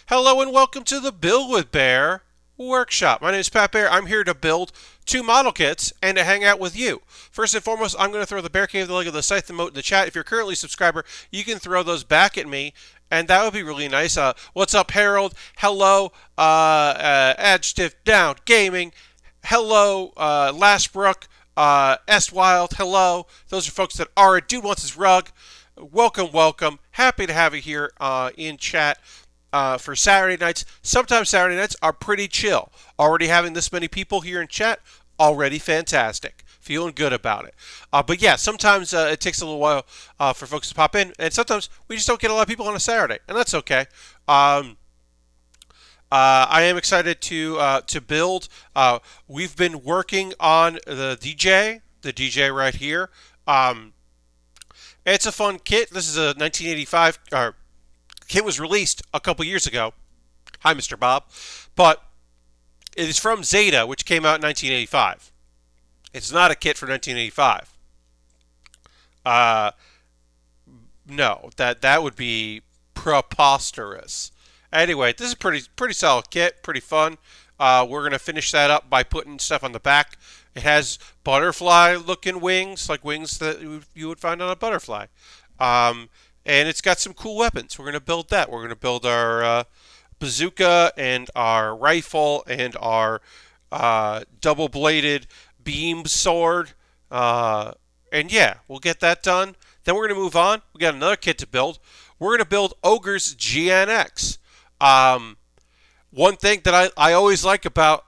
Hello and welcome to the Build with Baer workshop. My name is Pat Baer. I'm here to build 2 model kits and to hang out with you. First and foremost, I'm going to throw the Bear Cave, the Lego, the Scythe emote in the chat. If you're currently a subscriber, you can throw those back at me, and that would be really nice. What's up, Harold? Hello, Adjective Down Gaming. Hello, Lashbrook. S Wild. Hello. Those are folks that are. Dude wants his rug. Welcome, welcome. Happy to have you here in chat. For Saturday nights. Sometimes Saturday nights are pretty chill. Already having this many people here in chat, already fantastic. Feeling good about it. But yeah, sometimes it takes a little while for folks to pop in, and sometimes we just don't get a lot of people on a Saturday, and that's okay. I am excited to build. We've been working on the Dijeh right here. It's a fun kit. This is a 1985 kit was released a couple years ago. Hi, Mr. Bob. But it is from Zeta, which came out in 1985. It's not a kit for 1985. No, that would be preposterous. Anyway, this is pretty solid kit, pretty fun. We're gonna finish that up by putting stuff on the back. It has butterfly-looking wings, like wings that you would find on a butterfly. And it's got some cool weapons. We're going to build that. We're going to build our bazooka and our rifle and our double-bladed beam sword. And yeah, we'll get that done. Then we're going to move on. We got another kit to build. We're going to build Ogre's GNX. One thing that I always like about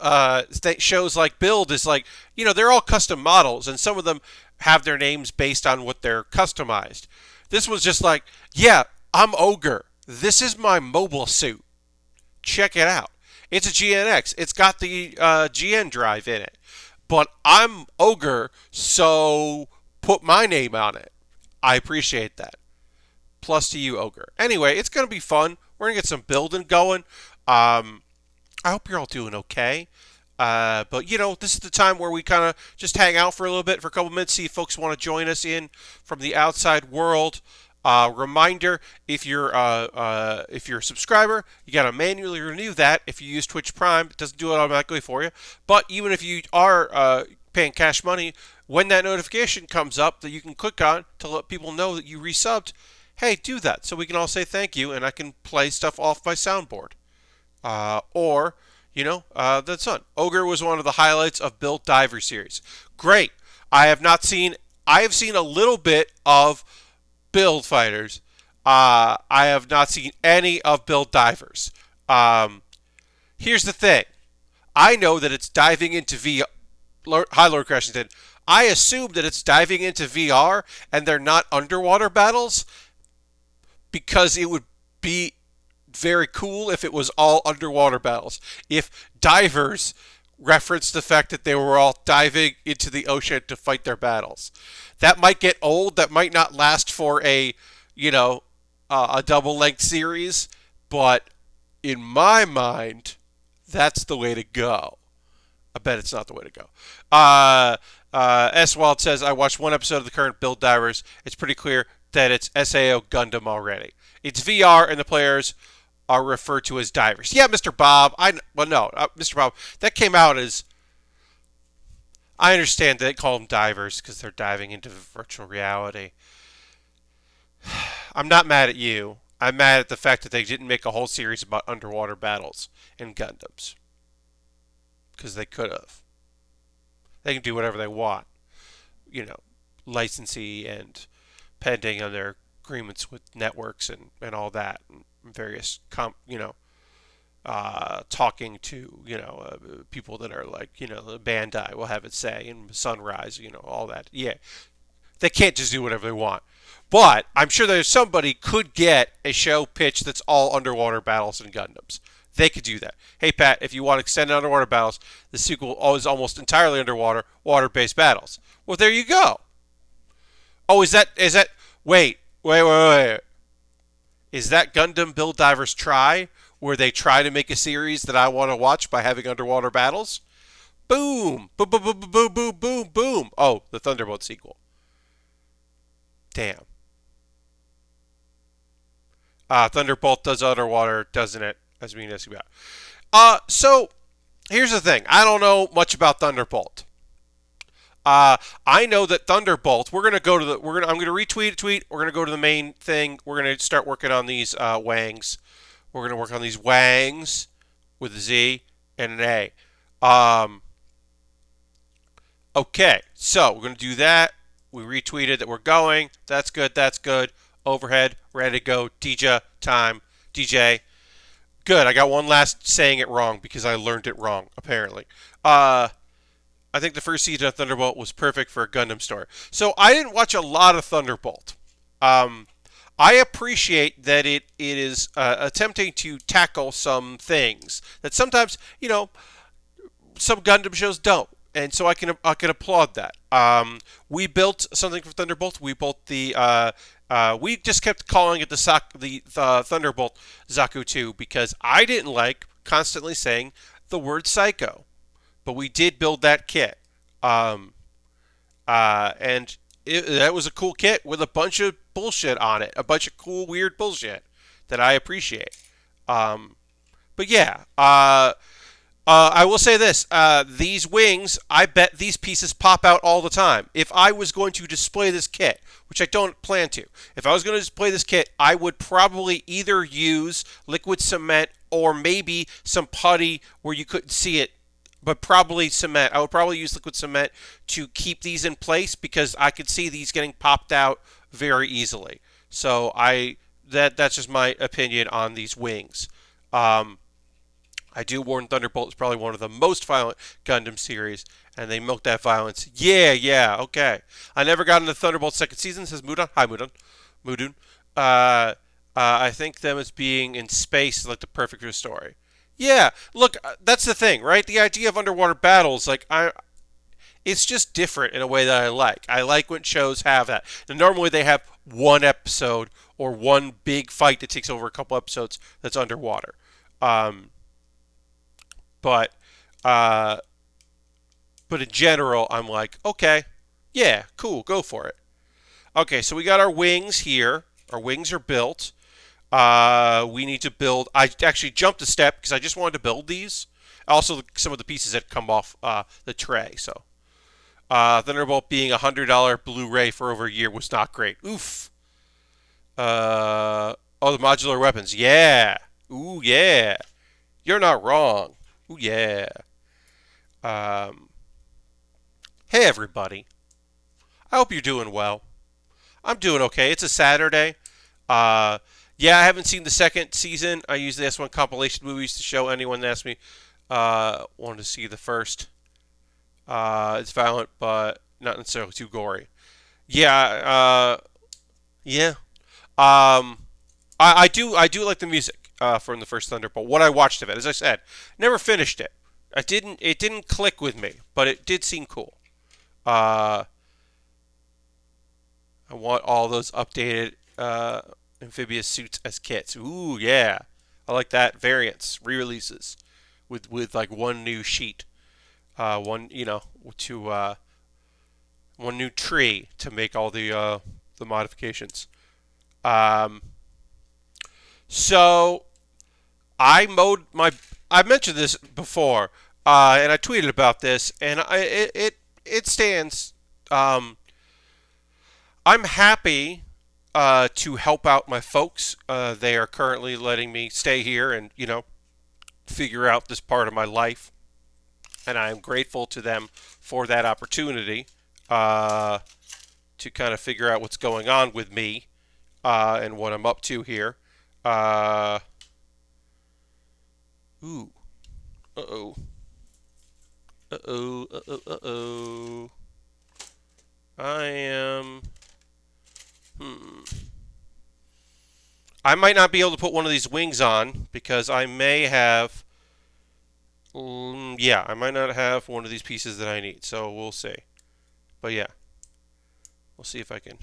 shows like Build is like, they're all custom models, and some of them have their names based on what they're customized. This was just like, yeah, I'm Ogre. This is my mobile suit. Check it out. It's a GNX. It's got the GN drive in it. But I'm Ogre, so put my name on it. I appreciate that. Plus to you, Ogre. Anyway, it's going to be fun. We're going to get some building going. I hope you're all doing okay. But, this is the time where we kind of just hang out for a little bit, for a couple minutes, see if folks want to join us in from the outside world. Reminder, if you're a subscriber, you got to manually renew that. If you use Twitch Prime, it doesn't do it automatically for you. But even if you are paying cash money, when that notification comes up that you can click on to let people know that you resubbed, hey, do that so we can all say thank you, and I can play stuff off my soundboard. That's fun. Ogre was one of the highlights of Build Diver series. Great. I have seen a little bit of Build Fighters. I have not seen any of Build Divers. Here's the thing. I know that it's diving into VR. Hi, Lord Crashington. I assume that it's diving into VR and they're not underwater battles because it would be very cool if it was all underwater battles. If divers referenced the fact that they were all diving into the ocean to fight their battles. That might get old. That might not last for a double-length series. But in my mind, that's the way to go. I bet it's not the way to go. S. Wild says, I watched one episode of the current Build Divers. It's pretty clear that it's SAO Gundam already. It's VR and the players are referred to as divers. Yeah, Mr. Bob. Mr. Bob, that came out as... I understand they call them divers because they're diving into virtual reality. I'm not mad at you. I'm mad at the fact that they didn't make a whole series about underwater battles and Gundams. Because they could have. They can do whatever they want. Licensee and pending on their agreements with networks and all that. And various, talking to, people that are like, Bandai will have it say, and Sunrise, all that. Yeah. They can't just do whatever they want. But I'm sure there's somebody could get a show pitch that's all underwater battles and Gundams. They could do that. Hey, Pat, if you want extended underwater battles, the sequel is almost entirely underwater, water-based battles. Well, there you go. Oh, is that, wait. Is that Gundam Build Divers Try, where they try to make a series that I want to watch by having underwater battles? Boom! Boom, boom, boom, boom, boom, boom, boom. Oh, the Thunderbolt sequel. Damn. Thunderbolt does underwater, doesn't it? as being asked about. So here's the thing. I don't know much about Thunderbolt. I know that Thunderbolt. We're gonna go to the. I'm gonna retweet a tweet. We're gonna go to the main thing. We're gonna start working on these wangs. We're gonna work on these wangs with a Z and an A. Okay, so we're gonna do that. We retweeted that we're going. That's good. That's good. Overhead, ready to go. Dijeh time. Dijeh. Good. I got one last saying it wrong because I learned it wrong apparently. I think the first season of Thunderbolt was perfect for a Gundam story. So I didn't watch a lot of Thunderbolt. I appreciate that it is attempting to tackle some things that sometimes, some Gundam shows don't. And so I can applaud that. We built something for Thunderbolt. We built we just kept calling it the Thunderbolt Zaku 2 because I didn't like constantly saying the word psycho. But we did build that kit. And that was a cool kit with a bunch of bullshit on it. A bunch of cool, weird bullshit that I appreciate. But yeah, I will say this. These wings, I bet these pieces pop out all the time. If I was going to display this kit, which I don't plan to, if I was going to display this kit, I would probably either use liquid cement or maybe some putty where you couldn't see it, but probably cement. I would probably use liquid cement to keep these in place because I could see these getting popped out very easily. So that's just my opinion on these wings. I do warn Thunderbolt is probably one of the most violent Gundam series, and they milk that violence. Yeah, okay. I never got into Thunderbolt second season, says Mudun. Hi, Mudun. I think them as being in space is like the perfect story. Yeah, look, that's the thing, right? The idea of underwater battles, it's just different in a way that I like. I like when shows have that. And normally they have one episode or one big fight that takes over a couple episodes that's underwater. But in general, I'm like, okay, yeah, cool, go for it. Okay, so we got our wings here. Our wings are built. We need to build. I actually jumped a step because I just wanted to build these. Also, some of the pieces that come off the tray. So, Thunderbolt being $100 Blu-ray for over a year was not great. Oof. The modular weapons. Yeah. Ooh, yeah. You're not wrong. Ooh, yeah. Hey, everybody. I hope you're doing well. I'm doing okay. It's a Saturday. Yeah, I haven't seen the second season. I usually ask one compilation movies to show anyone that asks me wanted to see the first. It's violent, but not necessarily too gory. Yeah, yeah. I do like the music from the first Thunderbolt. What I watched of it, as I said, never finished it. It didn't click with me, but it did seem cool. I want all those updated amphibious suits as kits. Ooh, yeah. I like that. Variants, re-releases with like one new sheet. One new tree to make all the modifications. So I mentioned this before, and I tweeted about this, and it stands. I'm happy to help out my folks. They are currently letting me stay here and figure out this part of my life, and I am grateful to them for that opportunity to kind of figure out what's going on with me and what I'm up to here. Ooh. Uh-oh. Uh-oh. Uh-oh. Uh-oh. I am... I might not be able to put one of these wings on because I may have... yeah, I might not have one of these pieces that I need. So we'll see. But yeah. We'll see if I can...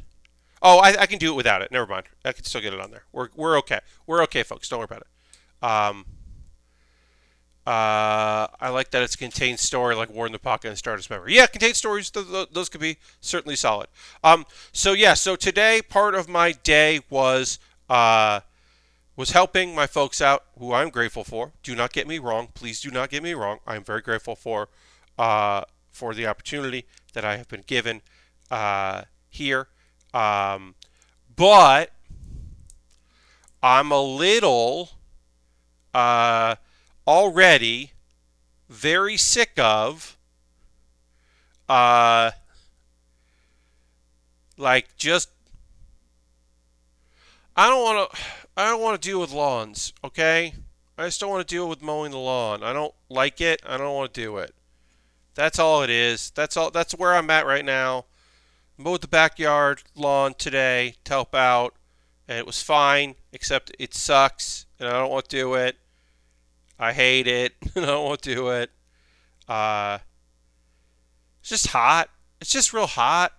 Oh, I can do it without it. Never mind. I can still get it on there. We're okay. We're okay, folks. Don't worry about it. I like that it's contained story like War in the Pocket and Stardust Memory. Yeah, contained stories, those could be certainly solid. So today, part of my day was was helping my folks out, who I'm grateful for. Do not get me wrong. Please do not get me wrong. I'm very grateful for the opportunity that I have been given here. But I'm a little already very sick of uh, like just I don't want to deal with lawns, okay? I just don't want to deal with mowing the lawn. I don't like it. I don't want to do it. That's all it is. That's all. That's where I'm at right now. Mowed the backyard lawn today to help out, and it was fine, except it sucks, and I don't want to do it. I hate it, and I don't want to do it. Uh, it's just hot. It's just real hot,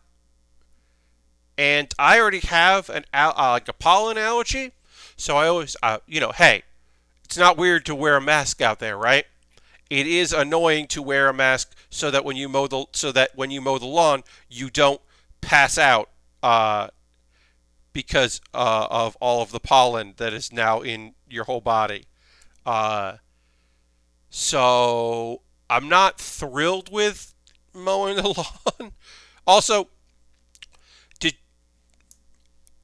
and I already have like a pollen allergy, so I always, hey, it's not weird to wear a mask out there, right? It is annoying to wear a mask so that when you mow the lawn, you don't pass out because of all of the pollen that is now in your whole body. Uh, so I'm not thrilled with mowing the lawn. Also, did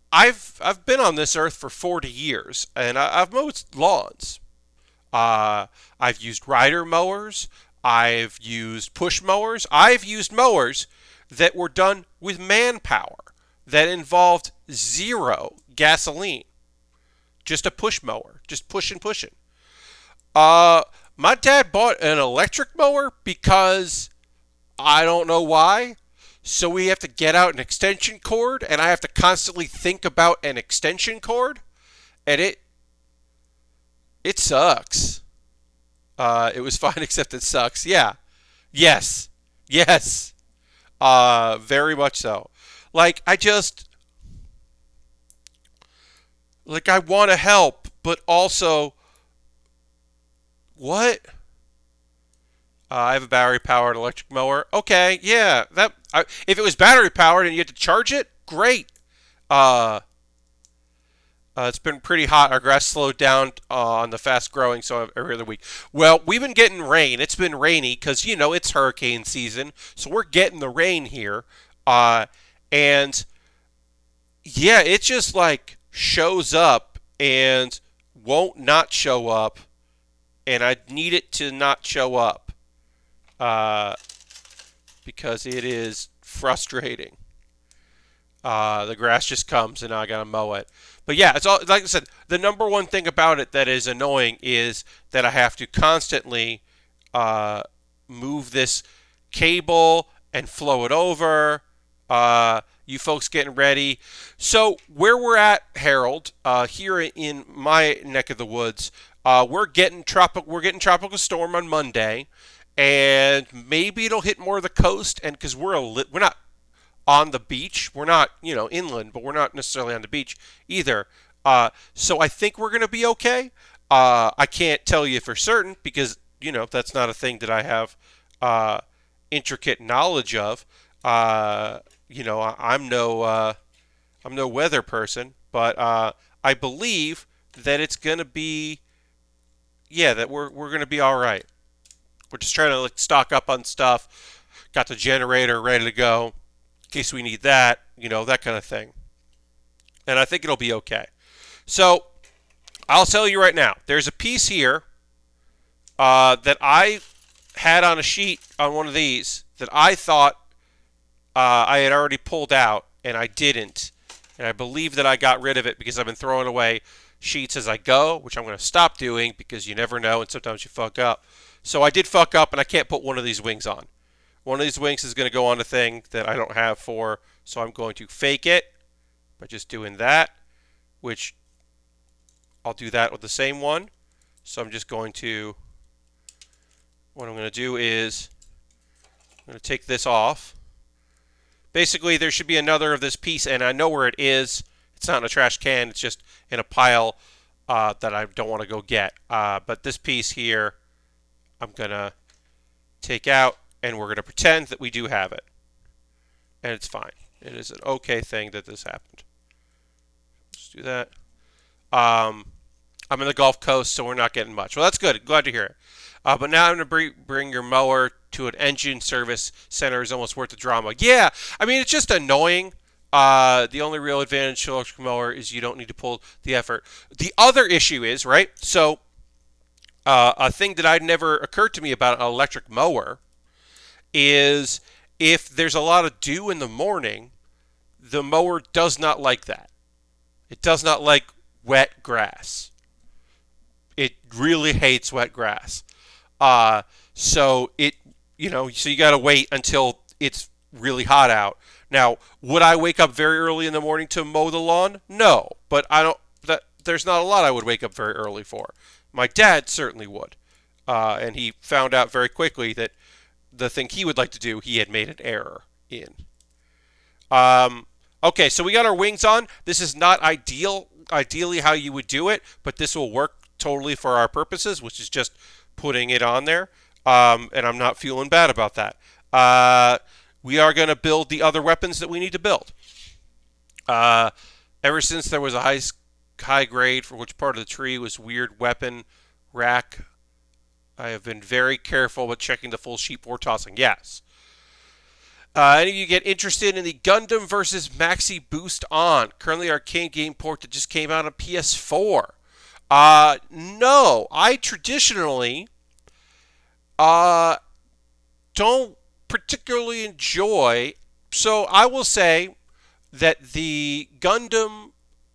I've been on this earth for 40 years, and I've mowed lawns. I've used rider mowers. I've used push mowers. I've used mowers that were done with manpower that involved zero gasoline. Just a push mower. Just pushing. Uh, my dad bought an electric mower because I don't know why. So we have to get out an extension cord, and I have to constantly think about an extension cord, and it sucks. It was fine, except it sucks. Yeah. Yes. Yes. Very much so. Like, I want to help, but also, what? I have a battery-powered electric mower. Okay, yeah. If it was battery-powered and you had to charge it, great. Uh, it's been pretty hot. Our grass slowed down on the fast growing, so every other week. Well, we've been getting rain. It's been rainy because, it's hurricane season. So we're getting the rain here. And, yeah, it just, like, shows up and won't not show up. And I need it to not show up because it is frustrating. The grass just comes and I gotta mow it. But yeah, it's all like I said. The number one thing about it that is annoying is that I have to constantly move this cable and flow it over. You folks getting ready. So where we're at, Harold, here in my neck of the woods, we're getting tropical storm on Monday, and maybe it'll hit more of the coast. And because we're not on the beach. We're not, inland, but we're not necessarily on the beach either. So I think we're going to be okay. I can't tell you for certain because, that's not a thing that I have intricate knowledge of. I'm no weather person, but I believe that it's going to be, that we're going to be all right. We're just trying to stock up on stuff. Got the generator ready to go in case we need that, that kind of thing. And I think it'll be okay. So I'll tell you right now, there's a piece here that I had on a sheet on one of these that I thought I had already pulled out, and I didn't. And I believe that I got rid of it because I've been throwing away sheets as I go, which I'm going to stop doing because you never know, and sometimes you fuck up. So I did fuck up, and I can't put one of these wings on. One of these wings is going to go on a thing that I don't have for, so I'm going to fake it by just doing that, which I'll do that with the same one. So I'm just going to, what I'm going to do is, I'm going to take this off. Basically, there should be another of this piece, and I know where it is. It's not in a trash can. It's just in a pile that I don't want to go get. But this piece here, I'm going to take out, and we're going to pretend that we do have it. And it's fine. It is an okay thing that this happened. Let's do that. I'm in the Gulf Coast, so we're not getting much. Well, that's good. Glad to hear it. But now I'm going to bring your mower to an engine service center is almost worth the drama. Yeah, I mean, it's just annoying. The only real advantage to an electric mower is you don't need to pull the effort. The other issue is, right? So, a thing that I'd never occurred to me about an electric mower is if there's a lot of dew in the morning, the mower does not like that. It does not like wet grass. It really hates wet grass. Uh, so so you got to wait until it's really hot out. Now, would I wake up very early in the morning to mow the lawn? No, but I don't. There's not a lot I would wake up very early for. My dad certainly would, and he found out very quickly that the thing he would like to do, he had made an error in. Um, okay, so we got our wings on. This is not ideally how you would do it, but this will work totally for our purposes, which is just putting it on there. And I'm not feeling bad about that. We are going to build the other weapons that we need to build. Uh, Ever since there was a high grade for which part of the tree was weird weapon rack, I have been very careful with checking the full sheet before tossing. Yes. Any of you get interested in the Gundam versus Maxi Boost on? Currently arcade game port that just came out on PS4. No. I traditionally uh, don't particularly enjoy. So I will say that the Gundam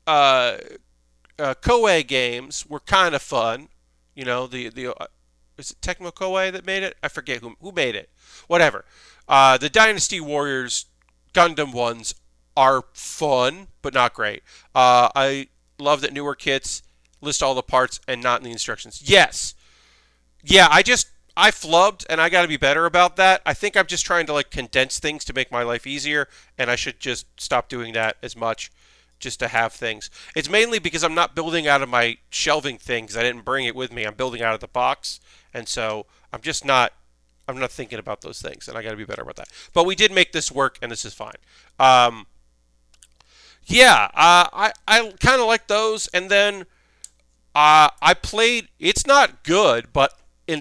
uh, Koei games were kind of fun. You know, the is it Tecmo Koei that made it? I forget who made it. Whatever. The Dynasty Warriors Gundam ones are fun, but not great. I love that newer kits list all the parts and not in the instructions. Yes. Yeah, I flubbed and I got to be better about that. I think I'm just trying to like condense things to make my life easier, and I should just stop doing that as much just to have things. It's mainly because I'm not building out of my shelving things. I didn't bring it with me. I'm building out of the box, and so I'm not thinking about those things, and I got to be better about that. But we did make this work, and this is fine. Um, yeah, I kind of like those, and then I played. It's not good, but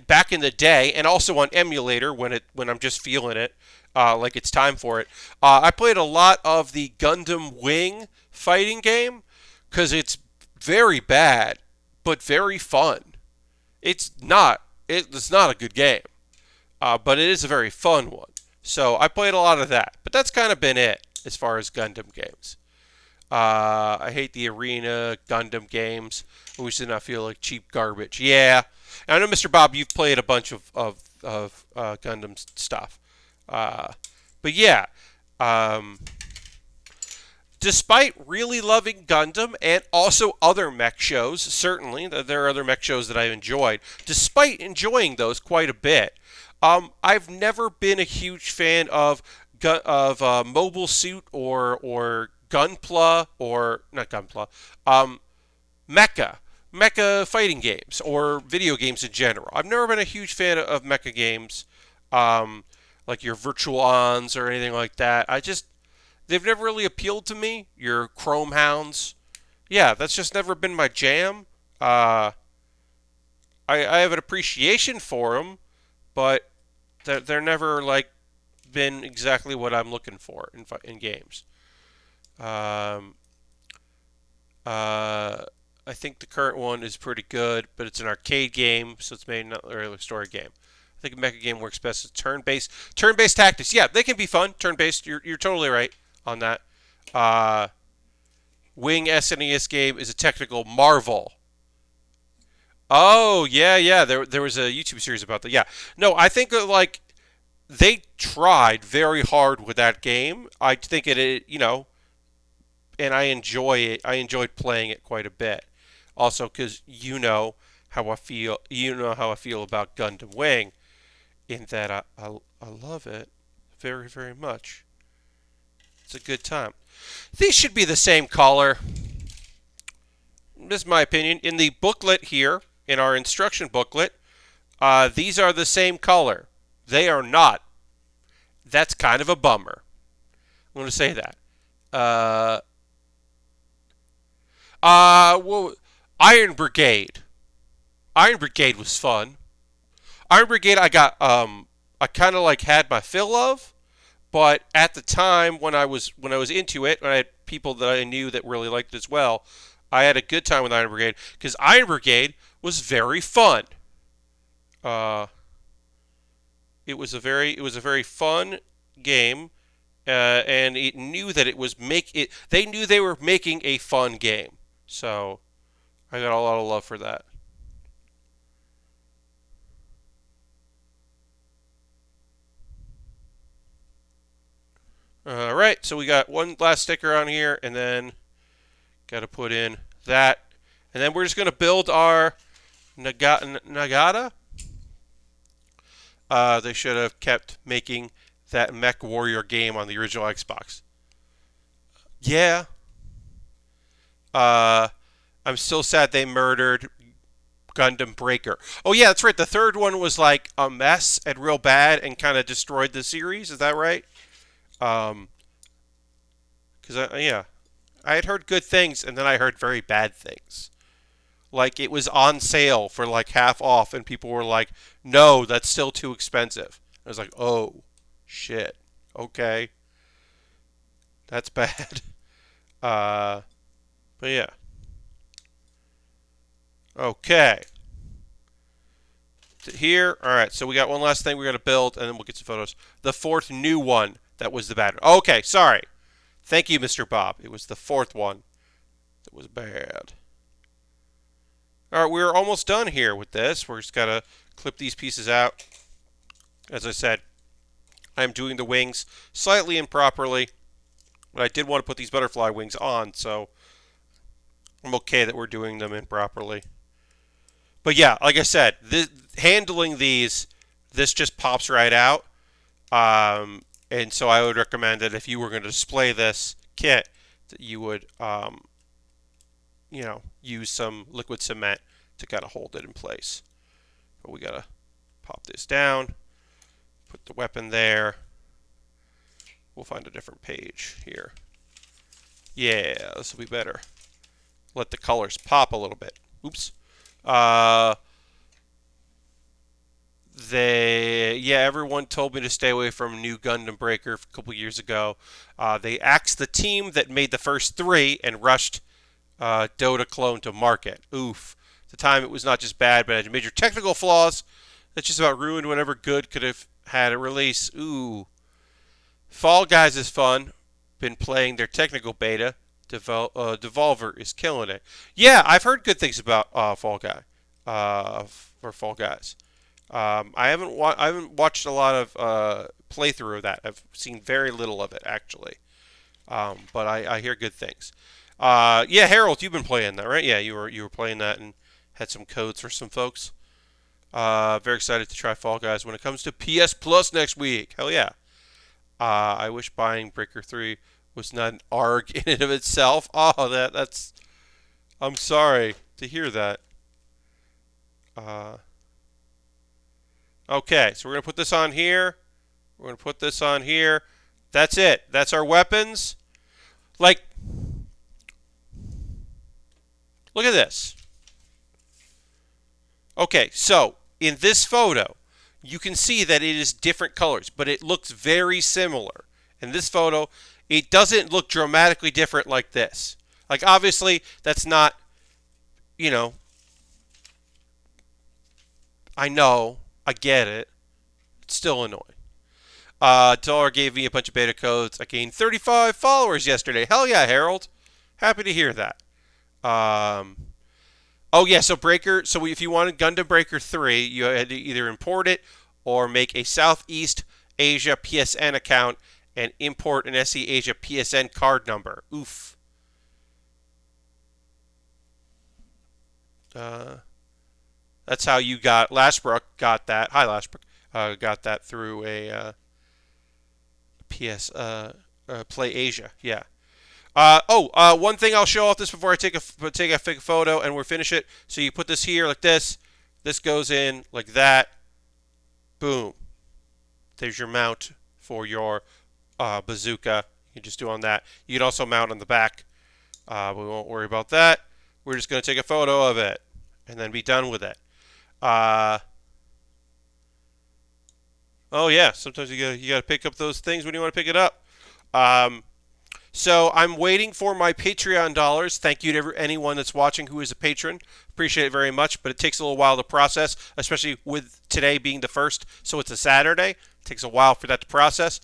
back in the day, and also on emulator when I'm just feeling it, like it's time for it. I played a lot of the Gundam Wing fighting game because it's very bad, but very fun. It's not a good game, but it is a very fun one. So I played a lot of that, but that's kind of been it as far as Gundam games. I hate the arena Gundam games, which do not feel like cheap garbage. Yeah, and I know, Mr. Bob, you've played a bunch of Gundam stuff, uh, but yeah. Um, Despite really loving Gundam and also other mech shows, certainly there are other mech shows that I've enjoyed. Despite enjoying those quite a bit, I've never been a huge fan of Mobile Suit or Gunpla or not Gunpla, mecha fighting games or video games in general. I've never been a huge fan of mecha games, um, like your Virtual Ons or anything like that. They've never really appealed to me. Your Chrome Hounds, yeah, that's just never been my jam. Uh, I have an appreciation for them, but they're never like been exactly what I'm looking for in games. Um, I think the current one is pretty good, but it's an arcade game, so it's made not really a story game. I think a mecha game works best as turn-based tactics. Yeah, they can be fun. Turn-based. You're totally right on that. Uh, Wing SNES game is a technical marvel. Oh yeah. There was a YouTube series about that. Yeah. No, I think like they tried very hard with that game. I think and I enjoy it. I enjoyed playing it quite a bit. Also, because you know how I feel. You know how I feel about Gundam Wing. In that I love it very very much. It's a good time. These should be the same color. This is my opinion. In the booklet here, in our instruction booklet, these are the same color. They are not. That's kind of a bummer. I'm going to say that. Well, Iron Brigade. Iron Brigade was fun. Iron Brigade, I kind of like had my fill of, but at the time when I was into it, when I had people that I knew that really liked it as well, I had a good time with Iron Brigade because Iron Brigade was very fun. Uh, it was a very fun game, and it knew that it was make it. They knew they were making a fun game, so I got a lot of love for that. All right, so we got one last sticker on here, and then got to put in that, and then we're just gonna build our Nagata. They should have kept making that Mech Warrior game on the original Xbox. Yeah. Uh, I'm still sad they murdered Gundam Breaker. Oh yeah, that's right. The third one was like a mess and real bad and kind of destroyed the series. Is that right? Um, yeah, I had heard good things and then I heard very bad things. Like it was on sale for like half off, and people were like, "No, that's still too expensive." I was like, "Oh, shit. Okay, that's bad." Uh, but yeah. Okay. Here, all right. So we got one last thing we're gonna build, and then we'll get some photos. The fourth new one that was the bad one. Okay, sorry. Thank you, Mr. Bob. It was the fourth one that was bad. All right, we're almost done here with this. We're just gotta clip these pieces out. As I said, I'm doing the wings slightly improperly, but I did want to put these butterfly wings on, so I'm okay that we're doing them improperly. But yeah, like I said, handling these, this just pops right out. And so I would recommend that if you were going to display this kit, that you would, use some liquid cement to kind of hold it in place. But we got to pop this down, put the weapon there. We'll find a different page here. Yeah, this will be better. Let the colors pop a little bit. Oops. Uh, everyone told me to stay away from New Gundam Breaker a couple years ago. They axed the team that made the first three and rushed Dota clone to market. Oof. At the time, it was not just bad, but it had major technical flaws that just about ruined whatever good could have had a release. Ooh. Fall Guys is fun. Been playing their technical beta. Devolver is killing it. Yeah, I've heard good things about Fall Guy, or Fall Guys. I haven't watched a lot of playthrough of that. I've seen very little of it actually, but I hear good things. Yeah, Harold, you've been playing that, right? Yeah, you were playing that and had some codes for some folks. Very excited to try Fall Guys when it comes to PS Plus next week. Hell yeah! I wish buying Breaker 3 was not an ARG in and of itself. Oh, that's. I'm sorry to hear that. Uh, okay, so we're gonna put this on here. We're gonna put this on here. That's it. That's our weapons. Like, look at this. Okay, so in this photo, you can see that it is different colors, but it looks very similar. In this photo, it doesn't look dramatically different like this. Like, obviously, that's not, you know, I know, I get it. It's still annoying. Dollar gave me a bunch of beta codes. I gained 35 followers yesterday. Hell yeah, Harold. Happy to hear that. Um, Oh yeah, so Breaker. So if you wanted Gundam Breaker 3, you had to either import it or make a Southeast Asia PSN account and import an SE Asia PSN card number. Oof. Uh, that's how you got. Lashbrook got that. Hi, Lashbrook. Got that through a PS Play Asia. Yeah. One thing I'll show off this before I take a fake photo and we'll finish it. So you put this here like this. This goes in like that. Boom. There's your mount for your bazooka. You can just do on that. You can also mount on the back. We won't worry about that. We're just going to take a photo of it and then be done with it. Oh yeah, sometimes you gotta pick up those things when you want to pick it up. Um, so I'm waiting for my Patreon dollars. Thank you to anyone that's watching who is a patron. Appreciate it very much, but it takes a little while to process, especially with today being the first, so it's a Saturday. It takes a while for that to process.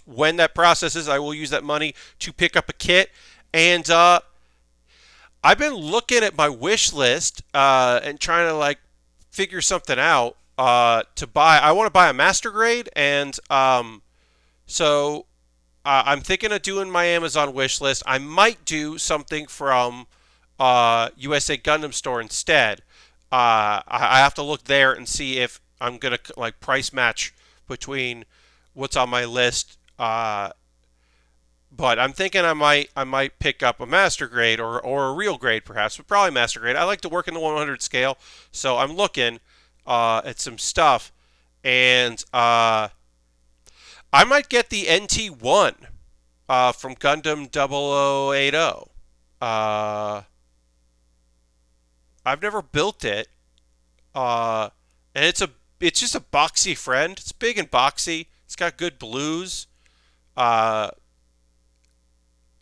When that processes, I will use that money to pick up a kit. And I've been looking at my wish list and trying to like figure something out to buy. I want to buy a master grade, and so I'm thinking of doing my Amazon wish list. I might do something from USA Gundam Store instead. I have to look there and see if I'm gonna like price match between what's on my list. But I'm thinking I might pick up a master grade or a real grade perhaps, but probably master grade. I like to work in the 100 scale, so I'm looking at some stuff, and I might get the NT1 from Gundam 0080. I've never built it, and it's just a boxy friend. It's big and boxy. It's got good blues,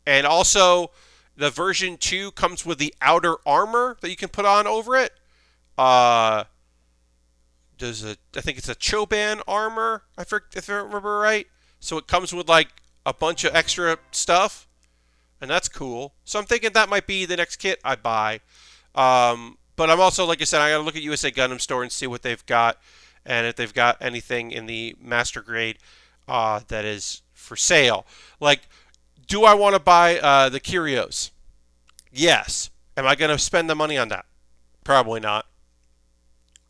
and also the version 2 comes with the outer armor that you can put on over it. I think it's a Choban armor, if I remember right. So it comes with like a bunch of extra stuff, and that's cool. So I'm thinking that might be the next kit I buy. But I'm also, like I said, I gotta look at USA Gundam Store and see what they've got, and if they've got anything in the master grade that is for sale. Like, do I want to buy the Curios? Yes. Am I gonna spend the money on that? Probably not.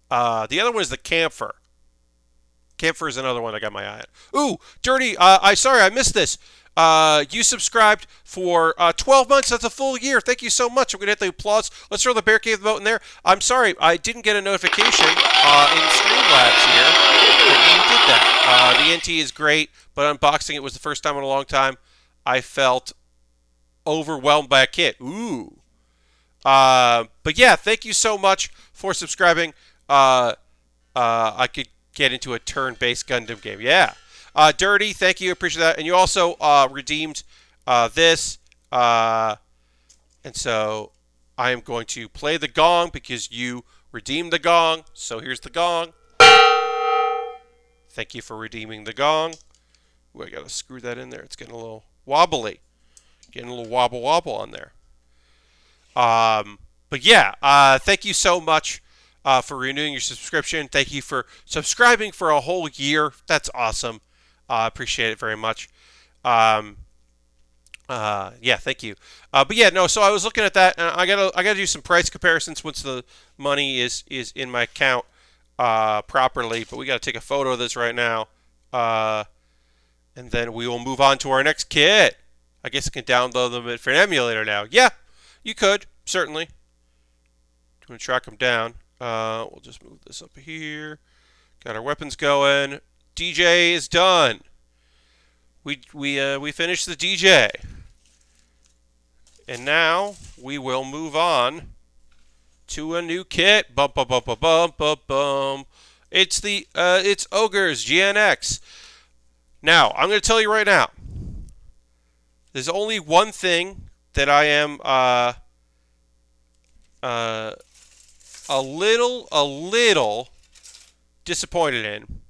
The other one is the Camphor. Camphor is another one I got my eye on. Ooh, Dirty, sorry, I missed this. You subscribed for 12 months. That's a full year. Thank you so much. I'm going to hit the applause. Let's throw the Bear Cave vote in there. I'm sorry, I didn't get a notification in Streamlabs here that you did that. The NT is great, but unboxing it was the first time in a long time I felt overwhelmed by a kit. Ooh. But yeah, thank you so much for subscribing. I could get into a turn-based Gundam game. Yeah. Dirty, thank you. Appreciate that. And you also redeemed this. And so I am going to play the gong because you redeemed the gong. So here's the gong. Thank you for redeeming the gong. Ooh, I got to screw that in there. It's getting a little wobbly. Getting a little wobble on there. But yeah, thank you so much for renewing your subscription. Thank you for subscribing for a whole year. That's awesome. Appreciate it very much. Yeah, thank you. But yeah, no. So I was looking at that, and I gotta do some price comparisons once the money is in my account properly. But we gotta take a photo of this right now, and then we will move on to our next kit. I guess I can download them for an emulator now. Yeah, you could certainly. I'm gonna track them down. We'll just move this up here. Got our weapons going. Dijeh is done. We finished the Dijeh, and now we will move on to a new kit. Bum bum bum bum bum bum bum. It's Ogre's GNX. Now I'm going to tell you right now. There's only one thing that I am a little disappointed in,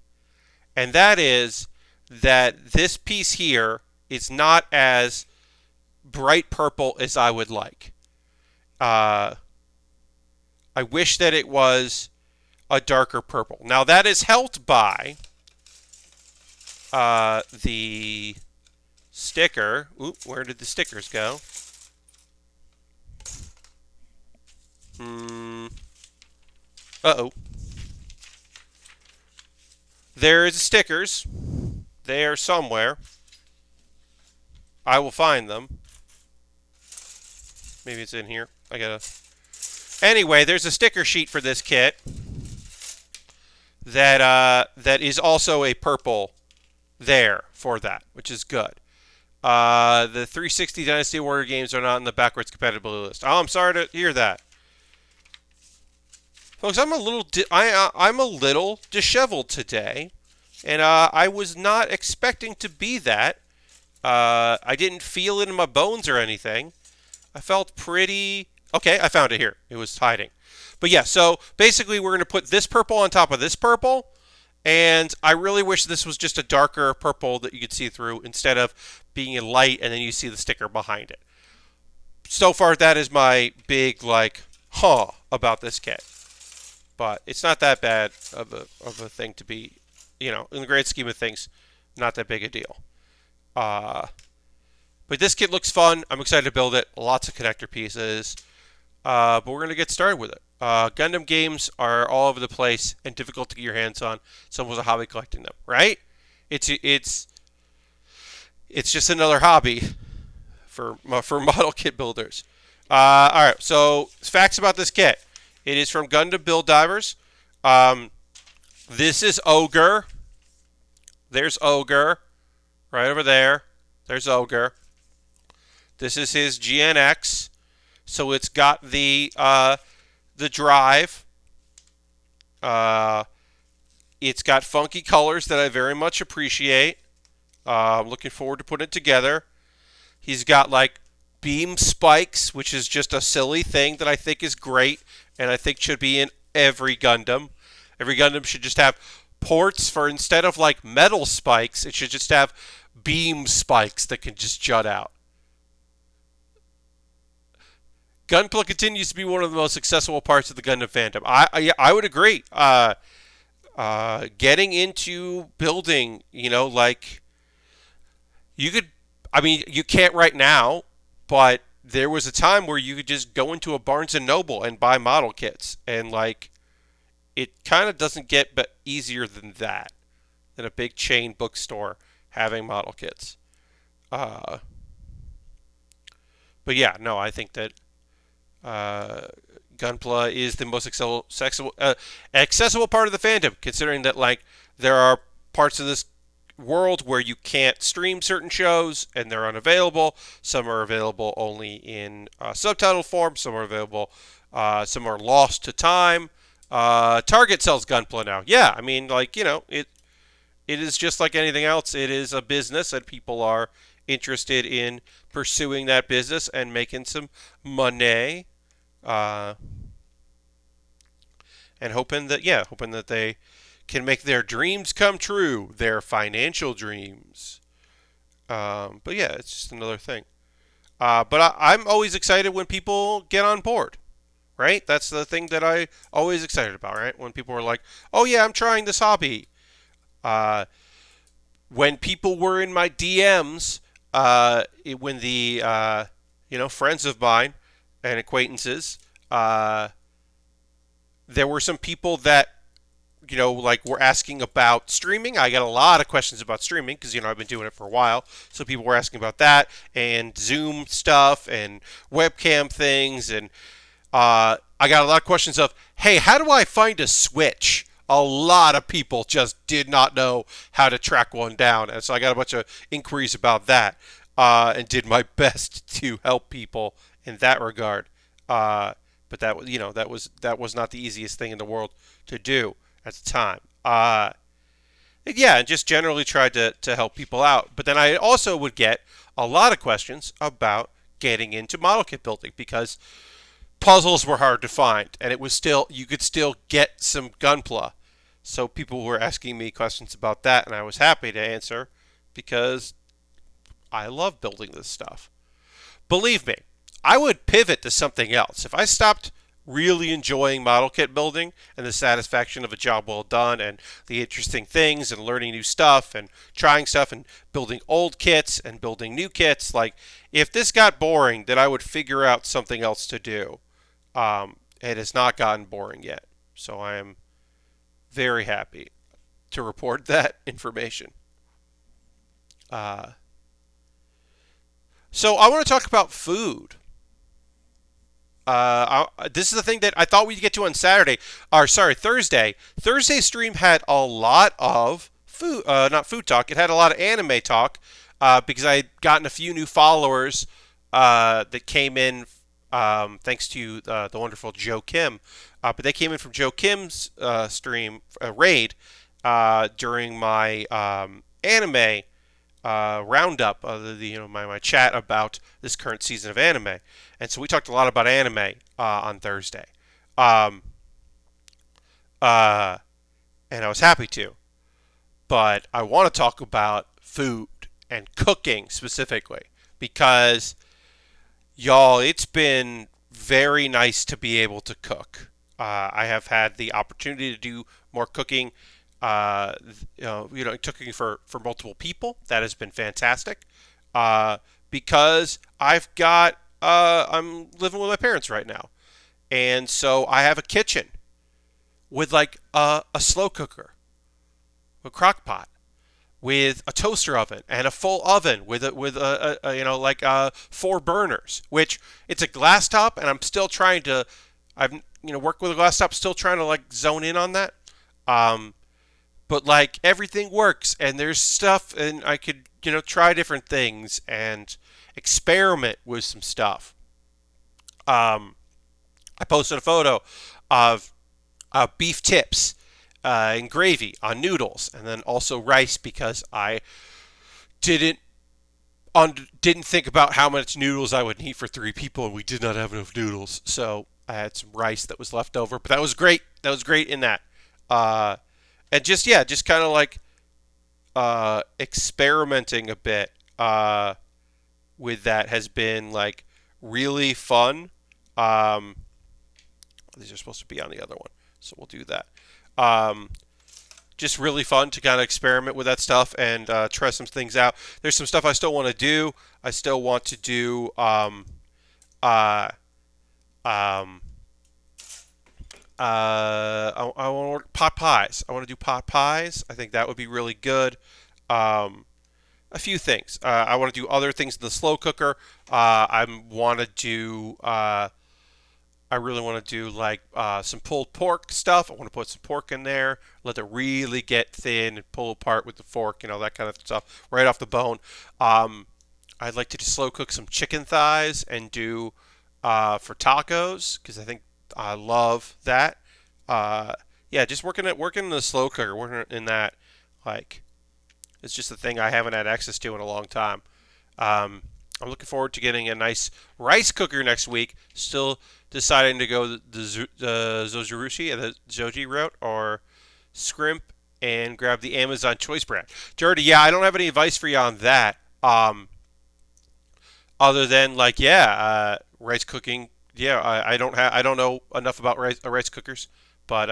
and that is that this piece here is not as bright purple as I would like. I wish that it was a darker purple. Now that is helped by the sticker. Oop, where did the stickers go? Uh-oh. There's stickers. They are somewhere. I will find them. Maybe it's in here. Anyway, there's a sticker sheet for this kit that is also a purple there for that, which is good. The 360 Dynasty Warrior games are not in the backwards compatibility list. Oh, I'm sorry to hear that, folks. I'm a little disheveled today, and I was not expecting to be that. I didn't feel it in my bones or anything. I felt pretty okay. I found it here. It was hiding, but yeah. So basically, we're gonna put this purple on top of this purple. And I really wish this was just a darker purple that you could see through instead of being a light and then you see the sticker behind it. So far, that is my big, like, about this kit. But it's not that bad of a thing to be, in the great scheme of things, not that big a deal. But this kit looks fun. I'm excited to build it. Lots of connector pieces. But we're going to get started with it. Gundam games are all over the place and difficult to get your hands on. Someone was a hobby collecting them, right? It's just another hobby for model kit builders. All right, so facts about this kit. It is from Gundam Build Divers. This is Ogre. There's Ogre, right over there. There's Ogre. This is his GNX. So it's got the drive. It's got funky colors that I very much appreciate. I'm looking forward to putting it together. He's got like beam spikes, which is just a silly thing that I think is great and I think should be in every Gundam. Every Gundam should just have ports for, instead of like metal spikes, it should just have beam spikes that can just jut out. Gunpla continues to be one of the most accessible parts of the Gundam fandom. I would agree. Getting into building, like you could. I mean, you can't right now, but there was a time where you could just go into a Barnes and Noble and buy model kits, and like it kind of doesn't get but easier than that, than a big chain bookstore having model kits. But yeah, no, I think that Gunpla is the most accessible part of the fandom, considering that like there are parts of this world where you can't stream certain shows and they're unavailable. Some are available only in subtitle form. Some are available. Some are lost to time. Target sells Gunpla now. Yeah, I mean, like it is just like anything else. It is a business, and people are interested in pursuing that business and making some money. And hoping that they can make their dreams come true, their financial dreams. But yeah, it's just another thing. But I'm always excited when people get on board, right? That's the thing that I always excited about, right? When people are like, "Oh yeah, I'm trying this hobby." When people were in my DMs, when the friends of mine and acquaintances, there were some people that like were asking about streaming. I got a lot of questions about streaming because I've been doing it for a while. So people were asking about that and Zoom stuff and webcam things, and I got a lot of questions of, hey, how do I find a Switch? A lot of people just did not know how to track one down, and so I got a bunch of inquiries about that, and did my best to help people in that regard. But that was, that was not the easiest thing in the world to do at the time. And just generally tried to help people out. But then I also would get a lot of questions about getting into model kit building because puzzles were hard to find, and it was you could still get some Gunpla. So people were asking me questions about that, and I was happy to answer because I love building this stuff. Believe me, I would pivot to something else. If I stopped really enjoying model kit building and the satisfaction of a job well done and the interesting things and learning new stuff and trying stuff and building old kits and building new kits, like if this got boring, then I would figure out something else to do. It has not gotten boring yet. So I am very happy to report that information. So I want to talk about food. This is the thing that I thought we'd get to on Thursday. Thursday's stream had a lot of food, not food talk. It had a lot of anime talk. because I had gotten a few new followers that came in thanks to the wonderful Joe Kim. But they came in from Joe Kim's stream raid during my anime roundup, my chat about this current season of anime, and so we talked a lot about anime on Thursday, um, uh, and I was happy to. But I want to talk about food and cooking specifically because y'all, it's been very nice to be able to cook. I have had the opportunity to do more cooking, uh, cooking for multiple people. That has been fantastic because I'm living with my parents right now. And so I have a kitchen with like a slow cooker, a crock pot, with a toaster oven and a full oven with four burners, which it's a glass top, and I'm still trying to I've worked with a glass top, still trying to like zone in on that. Um, but like everything works, and there's stuff, and I could try different things and experiment with some stuff. Um, I posted a photo of beef tips and gravy on noodles, and then also rice because I didn't didn't think about how much noodles I would need for three people, and we did not have enough noodles, so I had some rice that was left over. But that was great. That was great in that, uh, and just kind of like experimenting a bit with that has been like really fun. Um, these are supposed to be on the other one, so we'll do that. Um, just really fun to kind of experiment with that stuff and try some things out. There's some stuff I still want to do. I still want to do uh, um, I want pot pies. I want to do pot pies. I think that would be really good. Um, a few things. I want to do other things in the slow cooker. I want to do I really want to do like some pulled pork stuff. I want to put some pork in there, let it really get thin and pull apart with the fork, that kind of stuff, right off the bone. Um, I'd like to just slow cook some chicken thighs and do for tacos because I think I love that. Uh, yeah, just working in the slow cooker, working in that, like it's just a thing I haven't had access to in a long time. Um, I'm looking forward to getting a nice rice cooker next week. Still deciding to go the Zojirushi, the Zoji route, or scrimp and grab the Amazon Choice brand. Jordy, yeah, I don't have any advice for you on that. Other than like, rice cooking. Yeah, I don't know enough about rice cookers, but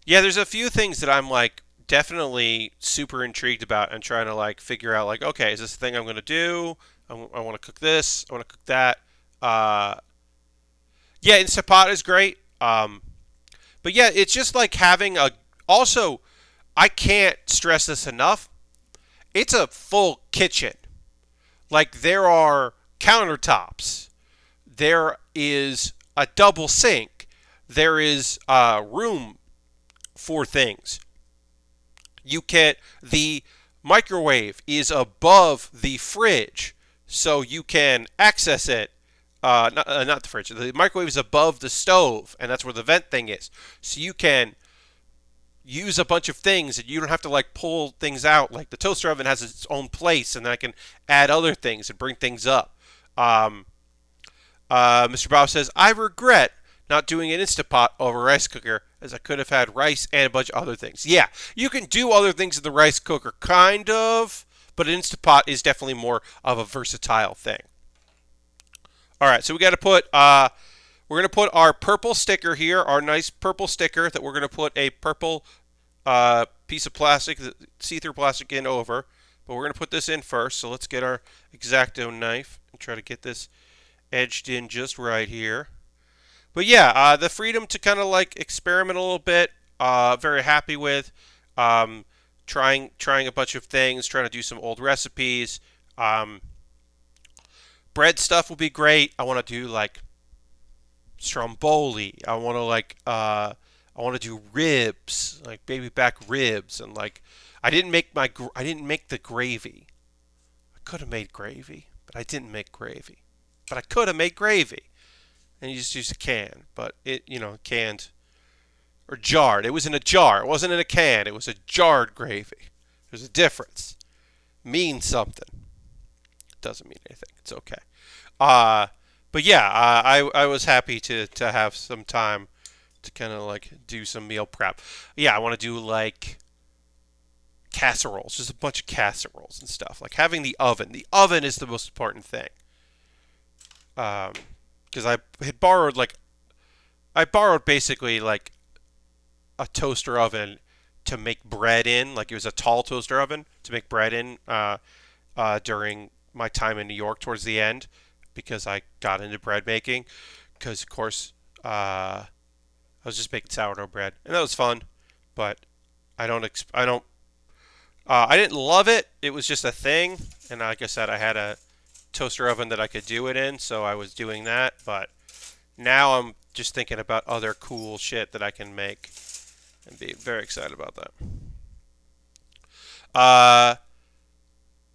yeah, there's a few things that I'm like definitely super intrigued about and trying to like figure out like, okay, is this the thing I'm going to do? I want to cook this. I want to cook that. Uh, yeah, Instant Pot is great. But yeah, it's just like having a. Also, I can't stress this enough. It's a full kitchen. Like there are countertops. There is a double sink. There is room for things. You can the microwave is above the fridge, so you can access it. Not the fridge. The microwave is above the stove, and that's where the vent thing is. So you can use a bunch of things, and you don't have to like pull things out. Like the toaster oven has its own place, and then I can add other things and bring things up. Um, Mr. Bob says, I regret not doing an Instapot over a rice cooker as I could have had rice and a bunch of other things. Yeah, you can do other things in the rice cooker, kind of, but an Instapot is definitely more of a versatile thing. All right, so we're gonna put our purple sticker here, our nice purple sticker that we're gonna put a purple piece of plastic, see-through plastic in over. But we're gonna put this in first. So let's get our X-Acto knife and try to get this edged in just right here. But yeah, the freedom to kind of like experiment a little bit. Very happy with um, trying a bunch of things, trying to do some old recipes. Um, bread stuff will be great. I want to do like stromboli. I want to do ribs, like baby back ribs, and like I didn't make the gravy. I could have made gravy, but I didn't make gravy. But I could have made gravy, and you just use a can. But canned or jarred. It was in a jar. It wasn't in a can. It was a jarred gravy. There's a difference. Means something. Doesn't mean anything. It's okay. Uh, but yeah, I was happy to have some time to kind of like do some meal prep. Yeah, I want to do like casseroles, just a bunch of casseroles and stuff. Like having the oven. The oven is the most important thing. Because I borrowed basically like a toaster oven to make bread in. Like it was a tall toaster oven to make bread in during my time in New York towards the end because I got into bread making. Because of course I was just making sourdough bread and that was fun, but I didn't love it. It was just a thing, and like I said, I had a toaster oven that I could do it in, so I was doing that. But now I'm just thinking about other cool shit that I can make and be very excited about that. Uh,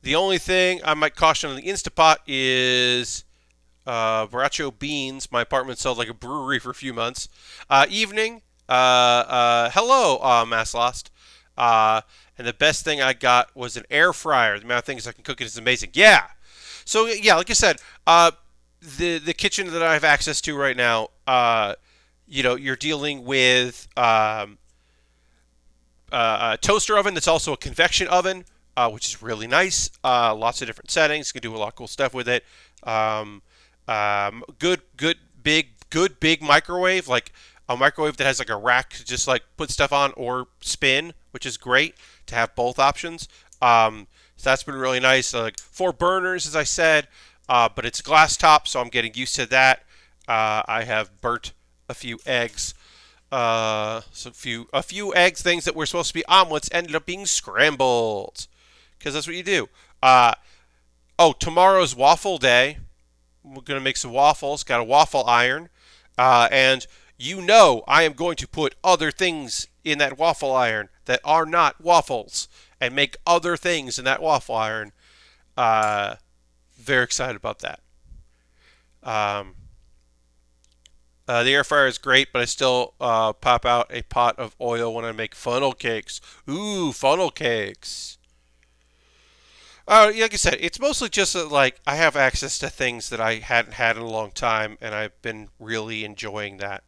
the only thing I might caution on the Instapot is Borracho Beans. My apartment sold like a brewery for a few months. Evening. Hello, Mass Lost. And the best thing I got was an air fryer. The amount of things I can cook it is amazing. Yeah. So yeah, like I said, the kitchen that I have access to right now, you're dealing with a toaster oven that's also a convection oven, which is really nice. Lots of different settings. You can do a lot of cool stuff with it. Good big microwave, like a microwave that has like a rack to just like put stuff on or spin, which is great to have both options. So that's been really nice. Like 4 burners, as I said, but it's glass top, so I'm getting used to that. I have burnt a few eggs. So a few eggs, things that were supposed to be omelets ended up being scrambled, because that's what you do. Tomorrow's waffle day. We're gonna make some waffles. Got a waffle iron, and I am going to put other things in that waffle iron that are not waffles, and make other things in that waffle iron. Very excited about that. Um, the air fryer is great, but I still pop out a pot of oil when I make funnel cakes. Ooh, funnel cakes. Like I said, it's mostly just like I have access to things that I hadn't had in a long time, and I've been really enjoying that.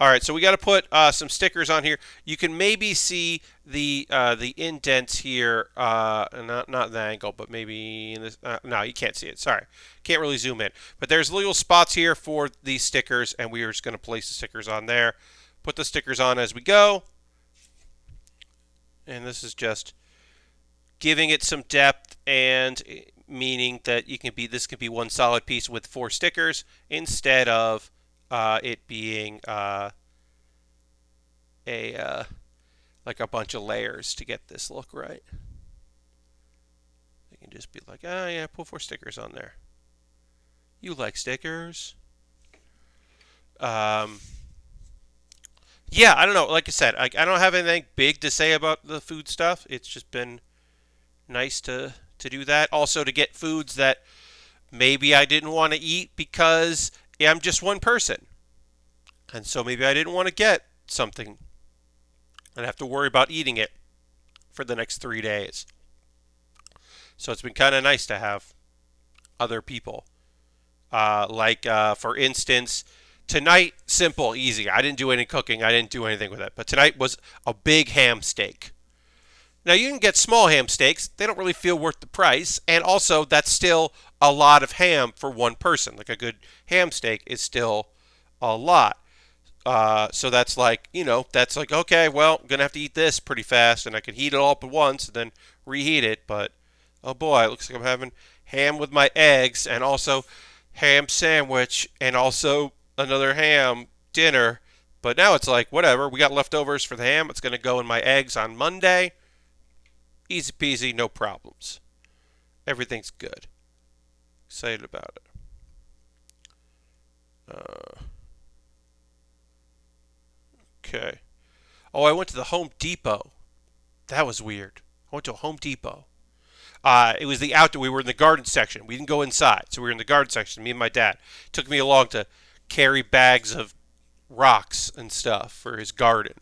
All right, so we got to put some stickers on here. You can maybe see the indents here, not the angle, but maybe in this. No, you can't see it. Sorry, can't really zoom in. But there's little spots here for these stickers, and we are just going to place the stickers on there. Put the stickers on as we go, and this is just giving it some depth and meaning that this can be one solid piece with 4 stickers instead of it being like a bunch of layers to get this look right. They can just be like, oh yeah, put 4 stickers on there. You like stickers? Yeah, I don't know. Like I said, I don't have anything big to say about the food stuff. It's just been nice to do that. Also to get foods that maybe I didn't want to eat because I'm just one person. And so maybe I didn't want to get something and have to worry about eating it for the next 3 days. So it's been kind of nice to have other people. For instance, tonight, simple, easy. I didn't do any cooking. I didn't do anything with it. But tonight was a big ham steak. Now, you can get small ham steaks. They don't really feel worth the price. And also, that's still a lot of ham for one person. Like a good ham steak is still a lot. So that's like, okay, well, I'm going to have to eat this pretty fast. And I can heat it all up at once and then reheat it. But, oh boy, it looks like I'm having ham with my eggs and also ham sandwich and also another ham dinner. But now it's like, whatever. We got leftovers for the ham. It's going to go in my eggs on Monday. Easy peasy, no problems. Everything's good. Excited about it. Okay. Oh, I went to the Home Depot. That was weird. I went to a Home Depot. It was the outdoor. We were in the garden section. We didn't go inside, so we were in the garden section. Me and my dad. It took me along to carry bags of rocks and stuff for his garden.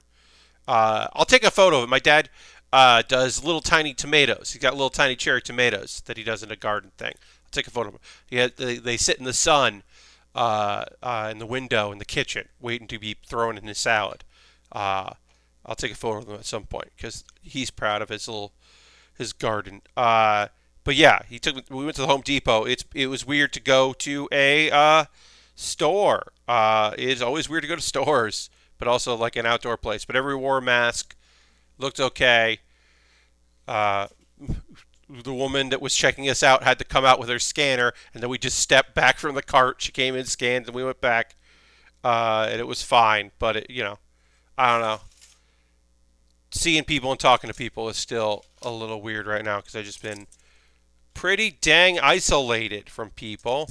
I'll take a photo of it. My dad does little tiny tomatoes. He's got little tiny cherry tomatoes that he does in a garden thing. I'll take a photo of them. They sit in the sun in the window in the kitchen, waiting to be thrown in his salad. I'll take a photo of them at some point because he's proud of his garden. But yeah, we went to the Home Depot. It was weird to go to a store. It's always weird to go to stores, but also like an outdoor place. But everyone wore a mask, looked okay. The woman that was checking us out had to come out with her scanner, and then we just stepped back from the cart. She came in, scanned, and we went back, and it was fine. But I don't know. Seeing people and talking to people is still a little weird right now because I've just been pretty dang isolated from people.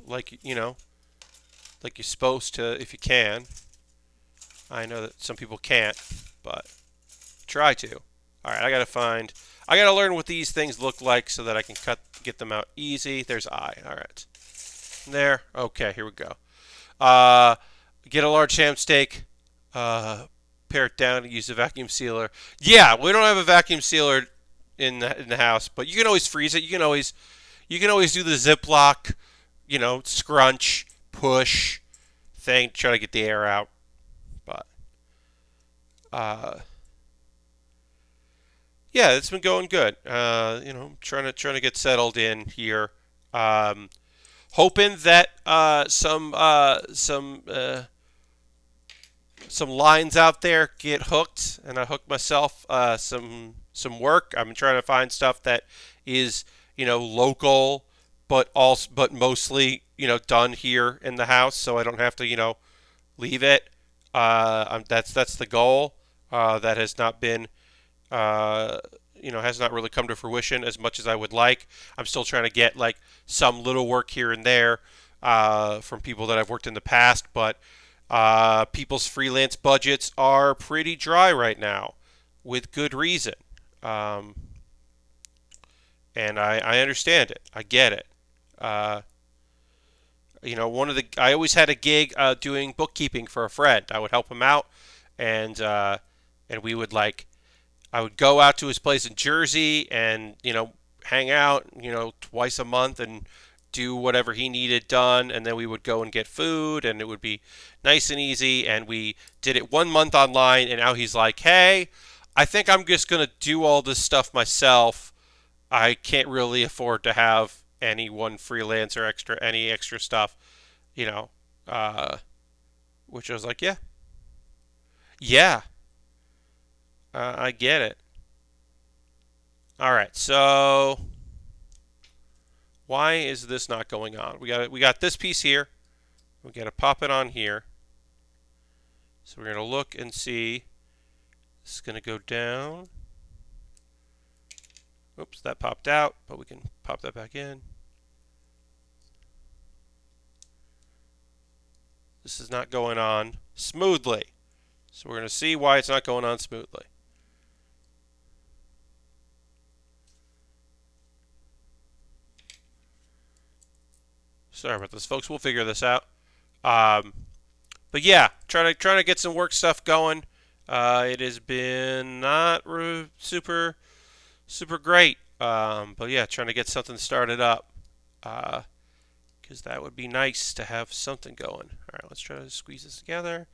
Like you're supposed to if you can. I know that some people can't, but try to. All right, I gotta learn what these things look like so that I can get them out easy. There's I. All right, there. Okay, here we go. Get a large ham steak. Pare it down and use a vacuum sealer. Yeah, we don't have a vacuum sealer in the house, but you can always freeze it. You can always do the Ziploc, scrunch, push thing, try to get the air out. But yeah, it's been going good. Trying to get settled in here. Hoping that some lines out there get hooked, and I hooked myself some work. I'm trying to find stuff that is local, but mostly done here in the house, so I don't have to leave it. That's the goal. That has not been has not really come to fruition as much as I would like. I'm still trying to get like some little work here and there from people that I've worked in the past, but people's freelance budgets are pretty dry right now, with good reason. And I understand it. I get it. I always had a gig doing bookkeeping for a friend. I would help him out, and we would I would go out to his place in Jersey and hang out twice a month and do whatever he needed done, and then we would go and get food, and it would be nice and easy. And we did it 1 month online, and now he's like, hey, I think I'm just going to do all this stuff myself. I can't really afford to have anyone freelance or any extra stuff, which I was like, yeah, I get it. All right, so why is this not going on? We got this piece here. We got to pop it on here. So we're going to look and see. This is going to go down. Oops, that popped out, but we can pop that back in. This is not going on smoothly. So we're going to see why it's not going on smoothly. Sorry about this, folks. We'll figure this out. But yeah, trying to get some work stuff going. It has been not super great. But yeah, trying to get something started up. Because that would be nice to have something going. All right, let's try to squeeze this together.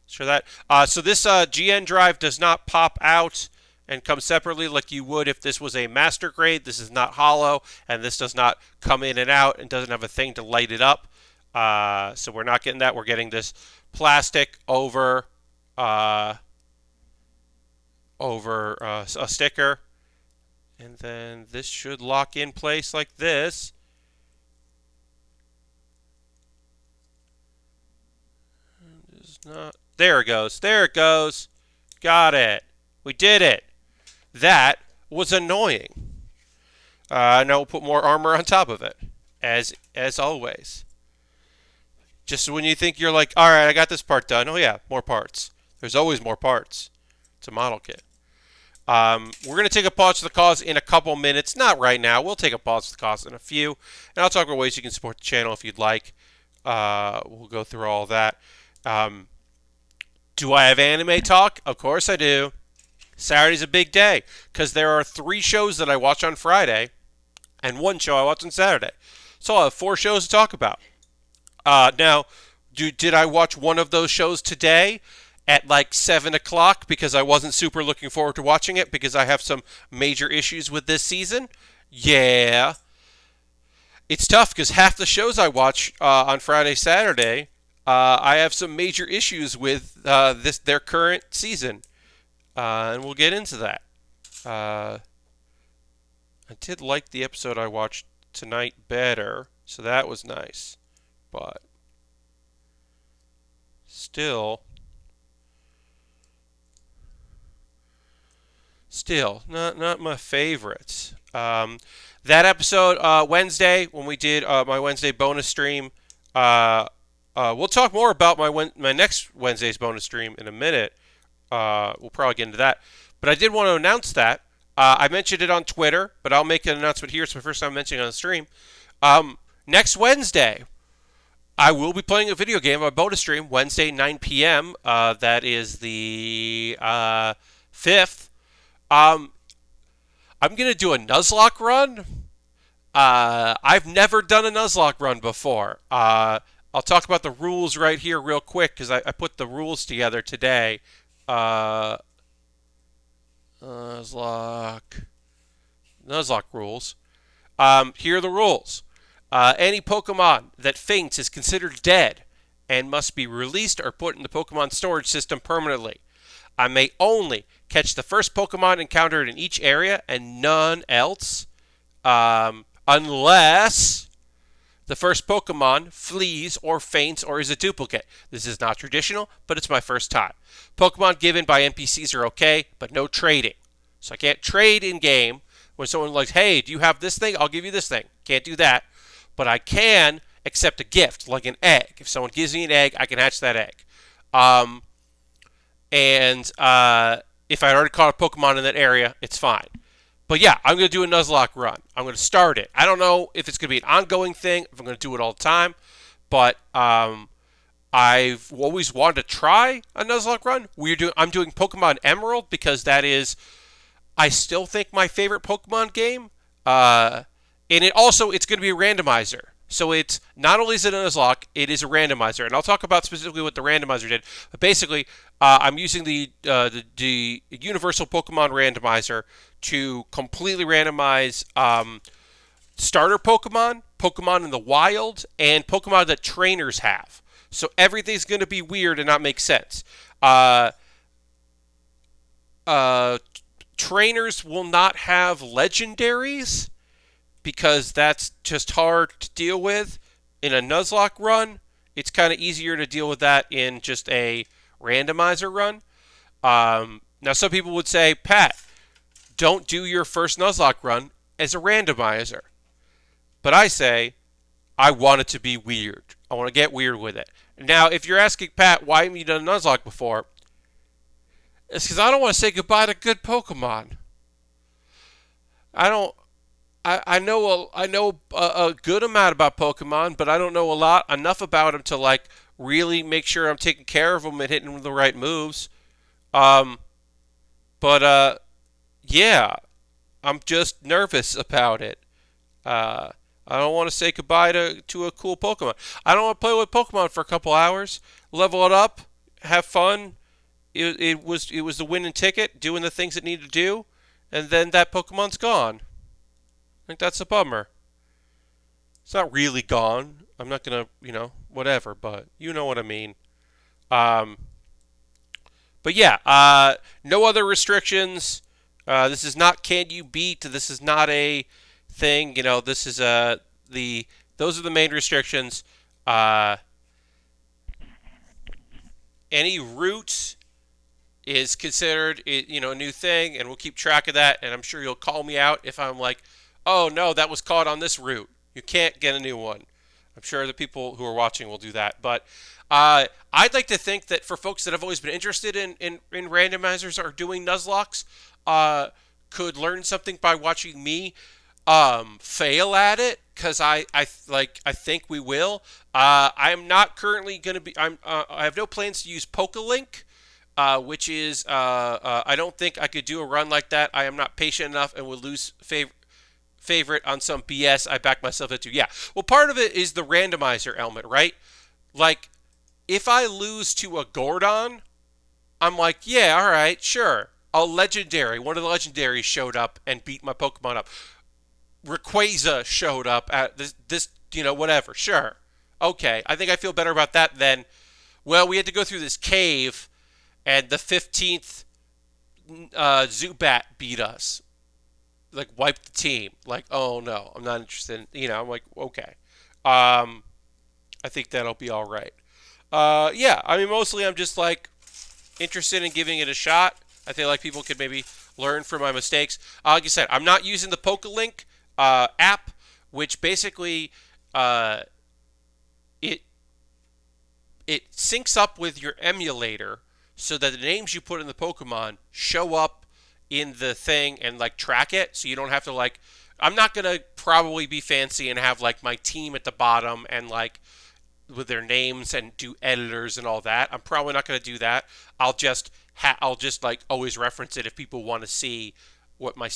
Let's try that. So this GN drive does not pop out and come separately like you would if this was a master grade. This is not hollow, and this does not come in and out and doesn't have a thing to light it up. So we're not getting that. We're getting this plastic over a sticker, and then this should lock in place like this. There it goes. There it goes. Got it. We did it. That was annoying. Now we'll put more armor on top of it, as always. Just when you think you're like, all right, I got this part done. Oh yeah, more parts. There's always more parts. It's a model kit. We're going to take a pause for the cause in a couple minutes. Not right now. We'll take a pause for the cause in a few. And I'll talk about ways you can support the channel if you'd like. We'll go through all of that. Do I have anime talk? Of course I do. Saturday's a big day because there are 3 shows that I watch on Friday and 1 show I watch on Saturday. So I'll have 4 shows to talk about. Now, did I watch one of those shows today at like 7 o'clock because I wasn't super looking forward to watching it because I have some major issues with this season? Yeah. It's tough because half the shows I watch on Friday, Saturday, I have some major issues with their current season. And we'll get into that. I did like the episode I watched tonight better, so that was nice. But still not my favorites. That episode Wednesday when we did my Wednesday bonus stream. We'll talk more about my next Wednesday's bonus stream in a minute. We'll probably get into that. But I did want to announce that. I mentioned it on Twitter, but I'll make an announcement here. It's my first time mentioning it on the stream. Next Wednesday, I will be playing a video game on my bonus stream, Wednesday, 9 p.m. That is the 5th. I'm going to do a Nuzlocke run. I've never done a Nuzlocke run before. I'll talk about the rules right here real quick because I put the rules together today. Nuzlocke rules. Here are the rules. Any Pokemon that faints is considered dead and must be released or put in the Pokemon storage system permanently. I may only catch the first Pokemon encountered in each area and none else, unless the first Pokemon flees or faints or is a duplicate. This is not traditional, but it's my first time. Pokemon given by NPCs are okay, but no trading. So I can't trade in-game. When someone like, hey, do you have this thing? I'll give you this thing. Can't do that. But I can accept a gift, like an egg. If someone gives me an egg, I can hatch that egg. If I already caught a Pokemon in that area, it's fine. But yeah, I'm going to do a Nuzlocke run. I'm going to start it. I don't know if it's going to be an ongoing thing, if I'm going to do it all the time. But I've always wanted to try a Nuzlocke run. I'm doing Pokemon Emerald because that is, I still think, my favorite Pokemon game. And it's going to be a randomizer. So it's not only is it a Nuzlocke, it is a randomizer. And I'll talk about specifically what the randomizer did. But basically, I'm using the Universal Pokemon Randomizer to completely randomize starter Pokemon, Pokemon in the wild, and Pokemon that trainers have. So everything's going to be weird and not make sense. Trainers will not have legendaries because that's just hard to deal with in a Nuzlocke run. It's kind of easier to deal with that in just a randomizer run. Now, some people would say, Pat, don't do your first Nuzlocke run as a randomizer. But I say, I want it to be weird. I want to get weird with it. Now, if you're asking, Pat, why haven't you done a Nuzlocke before? It's because I don't want to say goodbye to good Pokemon. I know a good amount about Pokemon, but I don't know enough about them to like really make sure I'm taking care of them and hitting them with the right moves. Yeah, I'm just nervous about it. I don't want to say goodbye to a cool Pokemon. I don't want to play with Pokemon for a couple hours, level it up, have fun. It was the winning ticket, doing the things it needed to do, and then that Pokemon's gone. I think that's a bummer. It's not really gone. I'm not going to, whatever, but you know what I mean. But yeah, no other restrictions. This is not can you beat. This is not a thing. This is those are the main restrictions. Any route is considered, a new thing, and we'll keep track of that. And I'm sure you'll call me out if I'm like, oh no, that was caught on this route. You can't get a new one. I'm sure the people who are watching will do that. But I'd like to think that for folks that have always been interested in randomizers or doing Nuzlocks, could learn something by watching me fail at it, because I think we will. I am not currently going to be. I have no plans to use Pokalink, which is I don't think I could do a run like that. I am not patient enough and would lose favorite on some BS I back myself into. Yeah. Well, part of it is the randomizer element, right? Like, if I lose to a Gordon, I'm like, yeah, all right, sure. A legendary, one of the legendaries showed up and beat my Pokemon up. Rayquaza showed up at this, whatever. Sure. Okay. I think I feel better about that than, well, we had to go through this cave and the 15th Zubat beat us. Like, wiped the team. Like, oh no, I'm not interested. I'm like, okay. I think that'll be all right. Yeah, I mean, mostly I'm just like interested in giving it a shot. I feel like people could maybe learn from my mistakes. Like I said, I'm not using the Pokalink app, which basically it it syncs up with your emulator so that the names you put in the Pokemon show up in the thing and like track it, so you don't have to like. I'm not gonna probably be fancy and have like my team at the bottom and like with their names and do editors and all that. I'm probably not going to do that. I'll just like always reference it if people want to see what what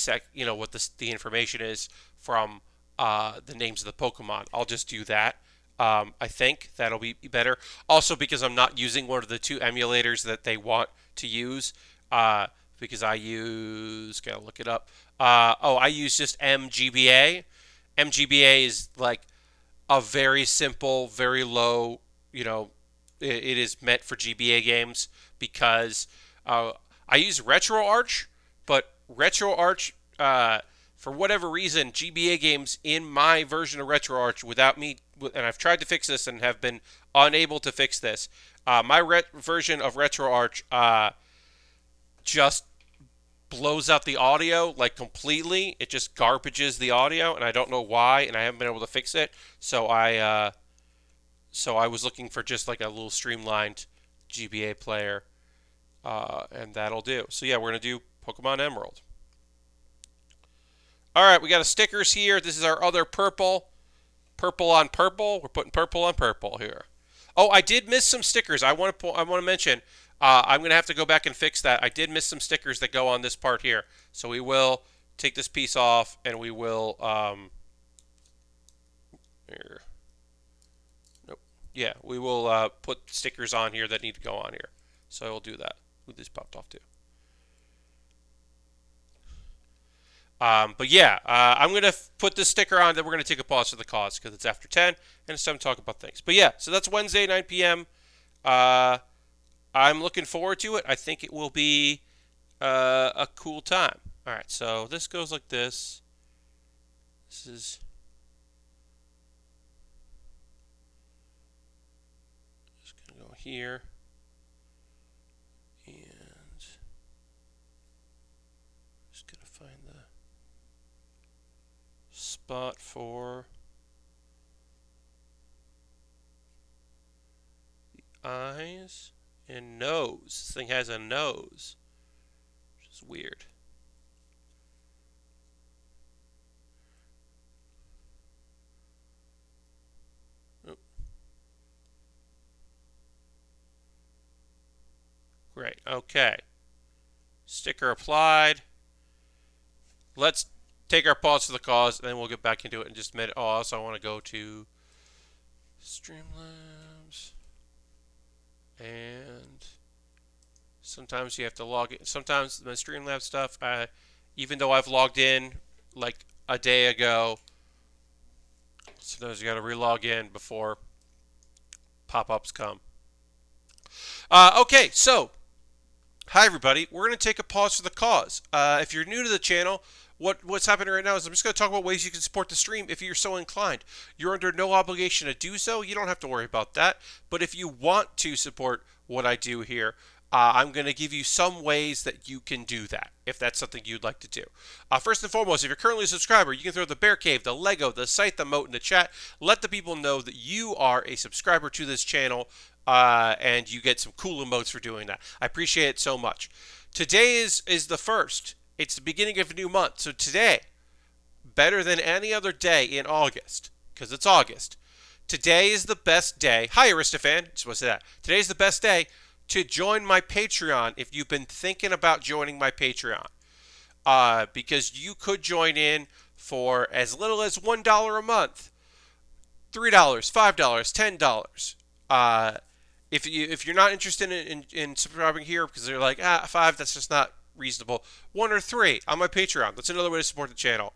the information is from the names of the Pokemon. I'll just do that. I think that'll be better. Also, because I'm not using one of the two emulators that they want to use, because gotta look it up. I use just MGBA. MGBA is like a very simple, very low, it is meant for GBA games because I use RetroArch, but RetroArch, for whatever reason, GBA games in my version of RetroArch without me, and I've tried to fix this and have been unable to fix this. My version of RetroArch just blows out the audio like completely. It just garbages the audio, and I don't know why, and I haven't been able to fix it. So I was looking for just like a little streamlined GBA player, and that'll do. So yeah, we're gonna do Pokemon Emerald. All right, we got a stickers here. This is our other purple on purple. We're putting purple on purple here. Oh, I did miss some stickers. I want to mention. I'm going to have to go back and fix that. I did miss some stickers that go on this part here. So we will take this piece off, and we will, here. Nope. Yeah, we will put stickers on here that need to go on here. So I will do that. Ooh, this popped off too. But yeah, I'm going to put this sticker on, then we're going to take a pause for the cause, because it's after 10, and it's time to talk about things. But yeah, so that's Wednesday, 9 p.m. I'm looking forward to it. I think it will be a cool time. All right, so this goes like this. This is just going to go here. And just going to find the spot for the eyes. And nose. This thing has a nose, which is weird. Oh. Great. Okay. Sticker applied. Let's take our pause for the cause, and then we'll get back into it in just a minute. Oh, also I want to go to Streamlabs. And sometimes you have to log in. Sometimes the Streamlabs stuff, even though I've logged in like a day ago, sometimes you got to re-log in before pop-ups come. Okay, so hi everybody. We're going to take a pause for the cause. If you're new to the channel, what's happening right now is I'm just going to talk about ways you can support the stream if you're so inclined. You're under no obligation to do so. You don't have to worry about that. But if you want to support what I do here, I'm going to give you some ways that you can do that, if that's something you'd like to do. First and foremost, if you're currently a subscriber, you can throw the Bear Cave, the Lego, the site, the moat in the chat. Let the people know that you are a subscriber to this channel, and you get some cool emotes for doing that. I appreciate it so much. Today is the first. It's the beginning of a new month. So today, better than any other day in August, because it's August, today is the best day. Hi, Aristofan. Just want to say that. Today's the best day to join my Patreon if you've been thinking about joining my Patreon. Because you could join in for as little as $1 a month, $3, $5, $10. If you're not interested in subscribing here because they're like, $5, that's just not reasonable. $1 or $3 on my Patreon. That's another way to support the channel.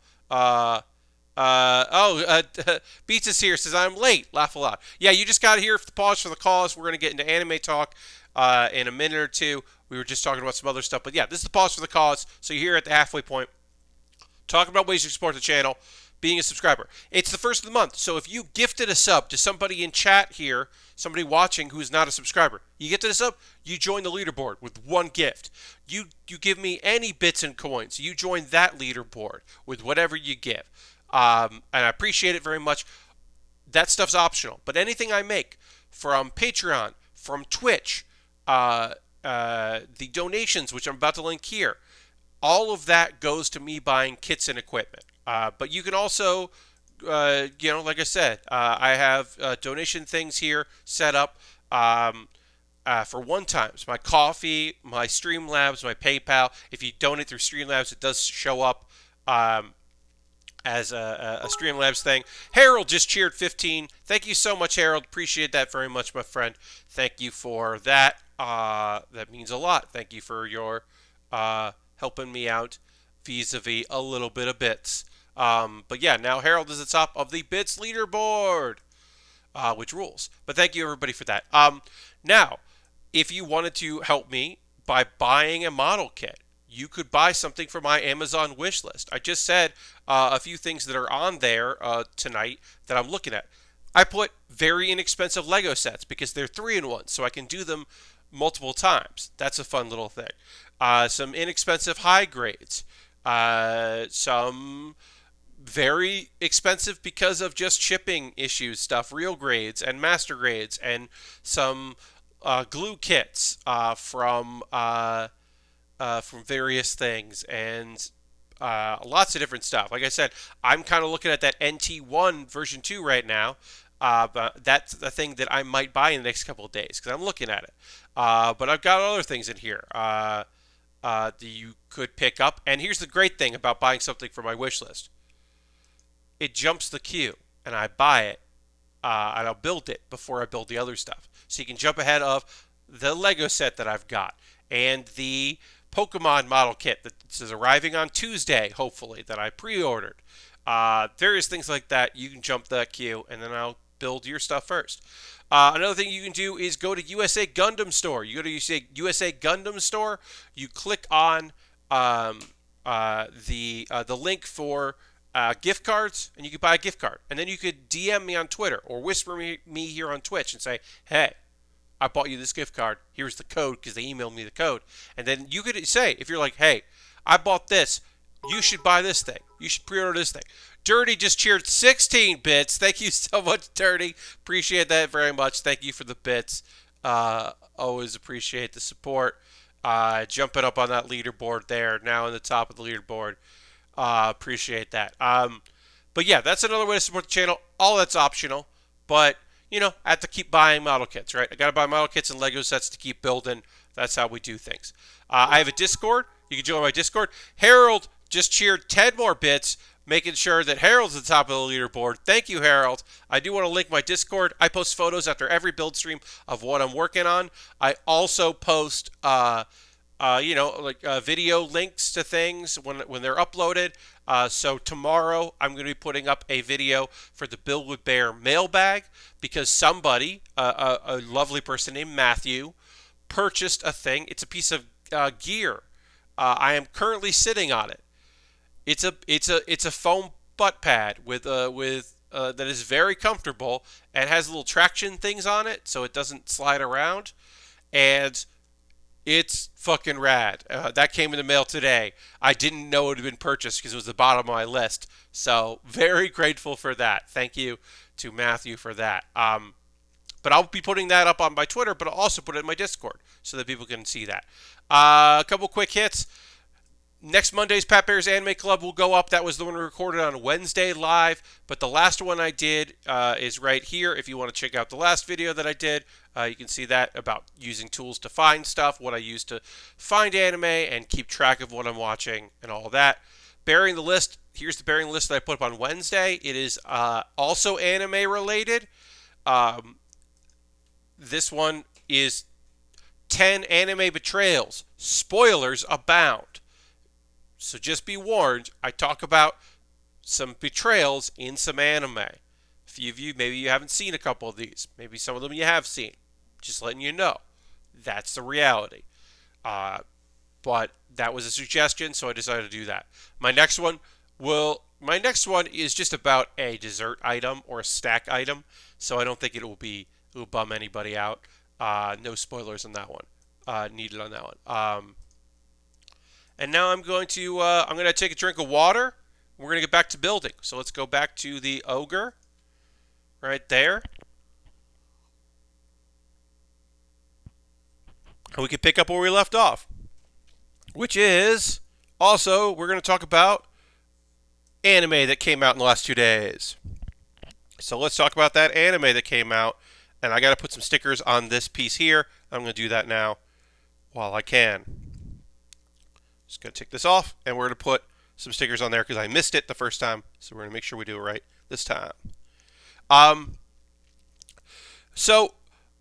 Beats is here, says I'm late. Laugh a lot. Yeah, you just got here for the pause for the cause. We're going to get into anime talk in a minute or two. We were just talking about some other stuff. But yeah, this is the pause for the cause. So you're here at the halfway point. Talking about ways to support the channel, being a subscriber. It's the first of the month. So if you gifted a sub to somebody in chat here, somebody watching who's not a subscriber, you get to the sub, you join the leaderboard with one gift. You give me any bits and coins. You join that leaderboard with whatever you give. And I appreciate it very much. That stuff's optional. But anything I make from Patreon, from Twitch, the donations, which I'm about to link here, all of that goes to me buying kits and equipment. But you can also, like I said, I have donation things here set up for one times. My coffee, my Streamlabs, my PayPal. If you donate through Streamlabs, it does show up as a Streamlabs thing. Harold just cheered 15. Thank you so much, Harold. Appreciate that very much, my friend. Thank you for that. That means a lot. Thank you for your helping me out vis-a-vis a little bit of bits. But yeah, now Harold is at the top of the bits leaderboard, which rules. But thank you, everybody, for that. Now, if you wanted to help me by buying a model kit, you could buy something from my Amazon wish list. I just said a few things that are on there tonight that I'm looking at. I put very inexpensive Lego sets because they're 3-in-1, so I can do them multiple times. That's a fun little thing. Some inexpensive high grades. Some very expensive because of just shipping issues stuff, real grades and master grades, and some glue kits from various things, and lots of different stuff. Like I said, I'm kind of looking at that NT1 version 2 right now. But that's the thing that I might buy in the next couple of days because I'm looking at it. But I've got other things in here that you could pick up. And here's the great thing about buying something from my wish list. It jumps the queue, and I buy it, and I'll build it before I build the other stuff. So you can jump ahead of the Lego set that I've got and the Pokemon model kit that is arriving on Tuesday, hopefully, that I pre-ordered. Various things like that. You can jump that queue, and then I'll build your stuff first. Another thing you can do is go to USA Gundam Store. You go to USA Gundam Store. You click on the link for gift cards, and you can buy a gift card. And then you could DM me on Twitter or whisper me here on Twitch and say, hey, I bought you this gift card. Here's the code, because they emailed me the code. And then you could say, if you're like, hey, I bought this, you should buy this thing. You should pre-order this thing. Dirty just cheered 16 bits. Thank you so much, Dirty. Appreciate that very much. Thank you for the bits. Always appreciate the support. Jumping up on that leaderboard there, now in the top of the leaderboard. Appreciate that. But yeah, that's another way to support the channel. All that's optional, but I have to keep buying model kits, right? I got to buy model kits and Lego sets to keep building. That's how we do things. I have a Discord. You can join my Discord. Harold just cheered 10 more bits, making sure that Harold's at the top of the leaderboard. Thank you, Harold. I do want to link my Discord. I post photos after every build stream of what I'm working on. I also post, video links to things when they're uploaded. So tomorrow I'm going to be putting up a video for the Build with Baer mailbag because somebody, a lovely person named Matthew, purchased a thing. It's a piece of gear. I am currently sitting on it. It's a foam butt pad with that is very comfortable and has little traction things on it so it doesn't slide around, and It's fucking rad. That came in the mail today. I didn't know it had been purchased because it was the bottom of my list. So very grateful for that. Thank you to Matthew for that. But I'll be putting that up on my Twitter, but I'll also put it in my Discord so that people can see that. A couple quick hits. Next Monday's Pat Bear's Anime Club will go up. That was the one we recorded on Wednesday live. But the last one I did is right here. If you want to check out the last video that I did, you can see that about using tools to find stuff, what I use to find anime and keep track of what I'm watching and all that. Baering the List. Here's the Baering List that I put up on Wednesday. It is also anime related. This one is 10 anime betrayals. Spoilers abound. So just be warned, I talk about some betrayals in some anime. A few of you, maybe you haven't seen a couple of these. Maybe some of them you have seen. Just letting you know. That's the reality. But that was a suggestion, so I decided to do that. My next one is just about a dessert item or a snack item, so I don't think it will bum anybody out. No spoilers on that one. Needed on that one. And now I'm going to take a drink of water. We're going to get back to building. So let's go back to the Ogre right there. And we can pick up where we left off, which is also we're going to talk about anime that came out in the last 2 days. So let's talk about that anime that came out. And I got to put some stickers on this piece here. I'm going to do that now while I can. Just going to take this off, and we're going to put some stickers on there because I missed it the first time. So we're going to make sure we do it right this time. So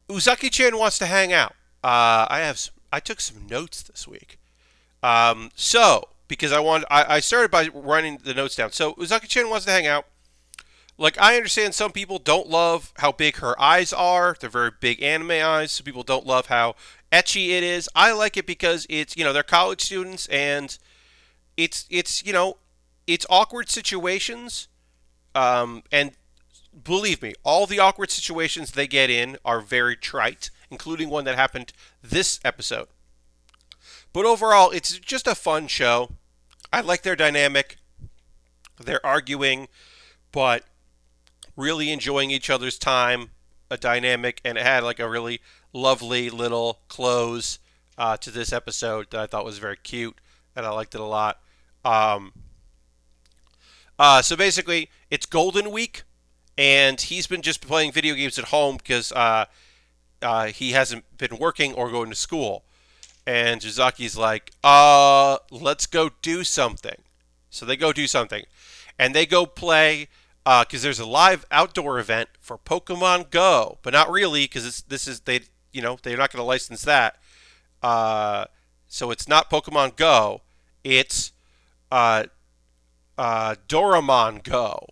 Uzaki-chan wants to hang out. I took some notes this week. Because I started by writing the notes down. So Uzaki-chan wants to hang out. Like, I understand some people don't love how big her eyes are. They're very big anime eyes. Some people don't love how etchy it is. I like it because it's, they're college students and it's awkward situations. And believe me, all the awkward situations they get in are very trite, including one that happened this episode. But overall, it's just a fun show. I like their dynamic. They're arguing, but really enjoying each other's time, a dynamic, and it had like a really lovely little close to this episode that I thought was very cute, and I liked it a lot. So basically, it's Golden Week, and he's been just playing video games at home because he hasn't been working or going to school. And Uzaki's like, let's go do something. So they go do something, and they go play. Because there's a live outdoor event for Pokemon Go, but not really, because they're not going to license that. So it's not Pokemon Go, it's Doraemon Go,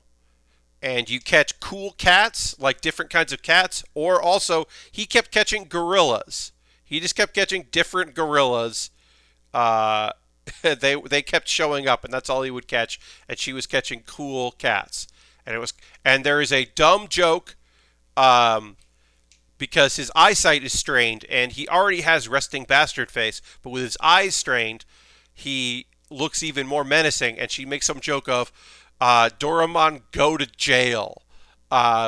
and you catch cool cats, like different kinds of cats, or also he kept catching gorillas. He just kept catching different gorillas. They kept showing up, and that's all he would catch, and she was catching cool cats. And there is a dumb joke because his eyesight is strained, and he already has resting bastard face, but with his eyes strained, he looks even more menacing. And she makes some joke of Doraemon go to jail,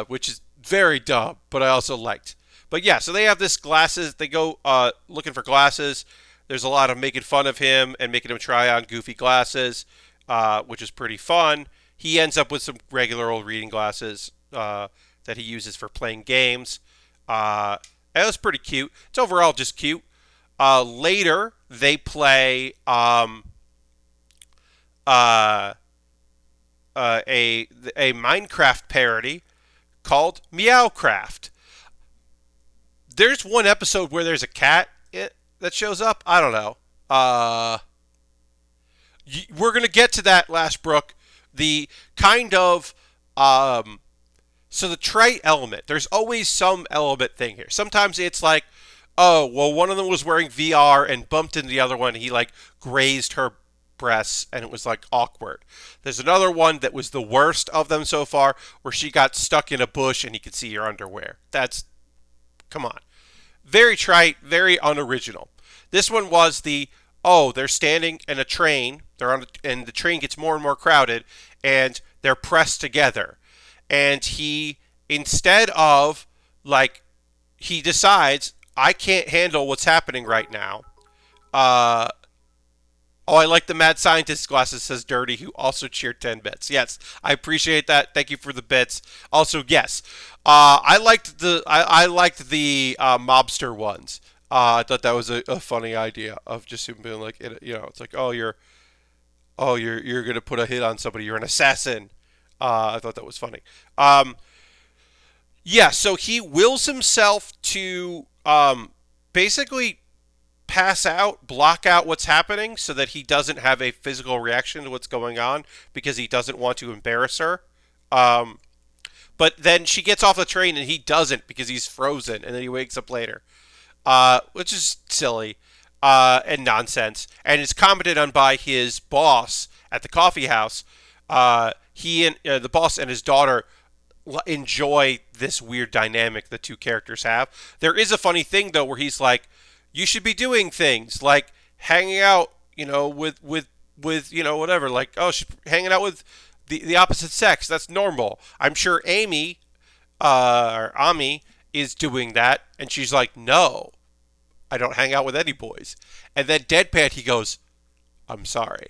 which is very dumb, but I also liked. But yeah, so they have this glasses. They go looking for glasses. There's a lot of making fun of him and making him try on goofy glasses, which is pretty fun. He ends up with some regular old reading glasses that he uses for playing games. It was pretty cute. It's overall just cute. Later, they play a Minecraft parody called Meowcraft. There's one episode where there's a cat that shows up. I don't know. We're going to get to that, Lashbrook. The kind of, so the trite element, there's always some element thing here. Sometimes it's like, oh, well, one of them was wearing VR and bumped into the other one. He like grazed her breasts and it was like awkward. There's another one that was the worst of them so far where she got stuck in a bush and he could see her underwear. Come on. Very trite, very unoriginal. This one was they're standing in a train. They're on, and the train gets more and more crowded, and they're pressed together. And he, instead of like, he decides I can't handle what's happening right now. Uh, Oh, I like the mad scientist glasses, says Dirty, who also cheered 10 bits. Yes, I appreciate that. Thank you for the bits. Also, yes, I liked the mobster ones. I thought that was a funny idea of just him being like, it's like, you're gonna put a hit on somebody. You're an assassin. I thought that was funny. Um, yeah, so he wills himself to basically pass out, block out what's happening so that he doesn't have a physical reaction to what's going on because he doesn't want to embarrass her. Um, but then she gets off the train and he doesn't because he's frozen and then he wakes up later, which is silly and nonsense. And it's commented on by his boss at the coffee house. He and the boss and his daughter enjoy this weird dynamic the two characters have. There is a funny thing though where he's like, "You should be doing things like hanging out, with whatever. Like, oh, she's hanging out with the opposite sex. That's normal. I'm sure Amy, or Ami, is doing that." And she's like, "No, I don't hang out with any boys." And then deadpan, he goes, "I'm sorry."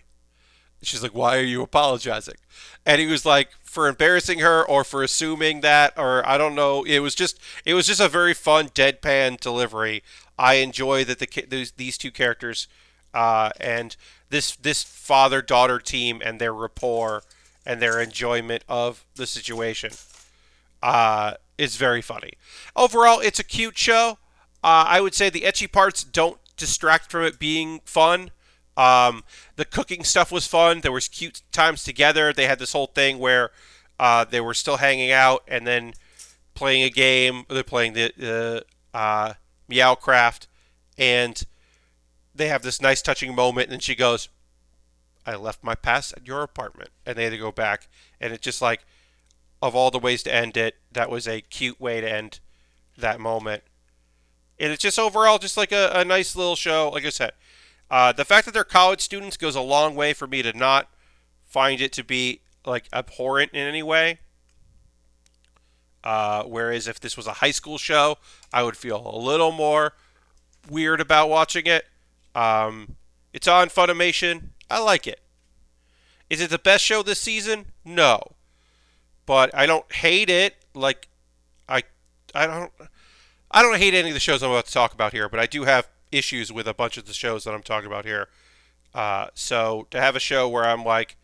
She's like, "Why are you apologizing?" And he was like, "For embarrassing her or for assuming that, or I don't know." It was just a very fun deadpan delivery. I enjoy that these two characters and this father daughter team and their rapport and their enjoyment of the situation is very funny. Overall, it's a cute show. I would say the etchy parts don't distract from it being fun. The cooking stuff was fun. There was cute times together. They had this whole thing where they were still hanging out and then playing a game. They're playing the Meowcraft, and they have this nice touching moment. And then she goes, "I left my pass at your apartment," and they had to go back. And it's just like, of all the ways to end it, that was a cute way to end that moment. And it's just overall just like a nice little show. Like I said, the fact that they're college students goes a long way for me to not find it to be like abhorrent in any way. Whereas if this was a high school show, I would feel a little more weird about watching it. It's on Funimation. I like it. Is it the best show this season? No, but I don't hate it. Like I, I don't, I don't hate any of the shows I'm about to talk about here, but I do have issues with a bunch of the shows that I'm talking about here. So to have a show where I'm like,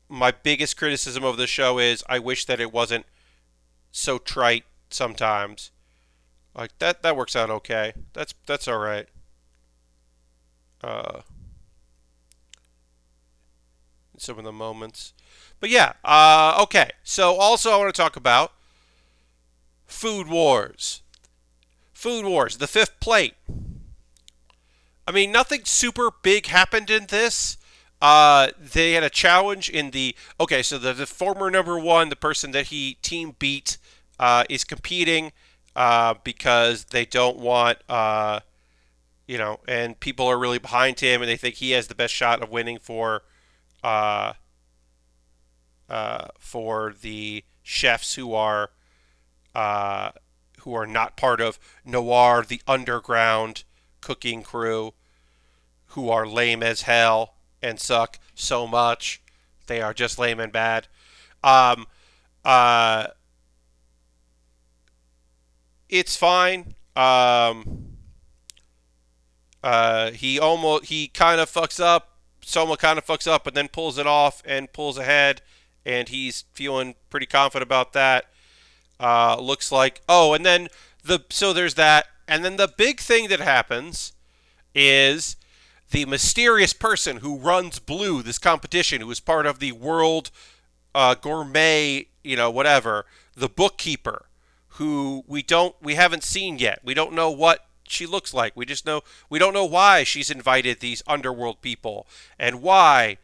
my biggest criticism of the show is I wish that it wasn't so trite sometimes. Like that works out okay. That's all right. Uh, in some of the moments, but yeah. Okay. So also I want to talk about Food Wars. Food Wars, the fifth plate. I mean, nothing super big happened in this. They had a challenge in the so the former number one, the person that he team beat, is competing because they don't want and people are really behind him and they think he has the best shot of winning uh, for the chefs uh, who are not part of Noir, the underground cooking crew, who are lame as hell and suck so much. They are just lame and bad. Um, uh, it's fine. He kind of fucks up. Soma kind of fucks up, but then pulls it off and pulls ahead, and he's feeling pretty confident about that. Looks like and then there's that, and then the big thing that happens is the mysterious person who runs Blue, this competition, who is part of the world gourmet, whatever, the bookkeeper, who we haven't seen yet. We don't know what she looks like. We don't know why she's invited these underworld people and why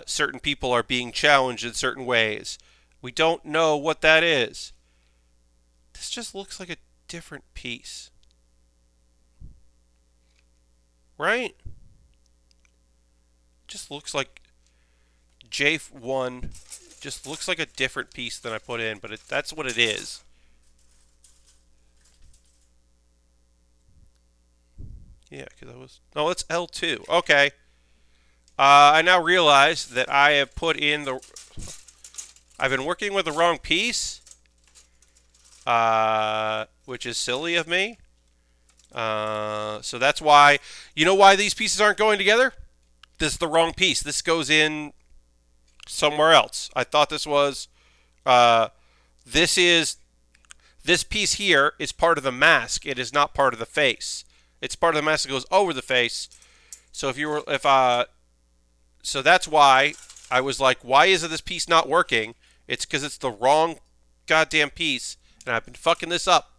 certain people are being challenged in certain ways. We don't know what that is. This just looks like a different piece. right? Just looks like J1 just looks like a different piece than I put in, but that's what it is. Yeah, because I was... No, it's L2. Okay. I now realize that I have put in the... I've been working with the wrong piece, which is silly of me. So that's why... You know why these pieces aren't going together? This is the wrong piece. This goes in somewhere else. I thought this was... this is... This piece here is part of the mask. It is not part of the face. It's part of the mask that goes over the face. So so that's why I was like, why isn't this piece not working? It's because it's the wrong goddamn piece, and I've been fucking this up.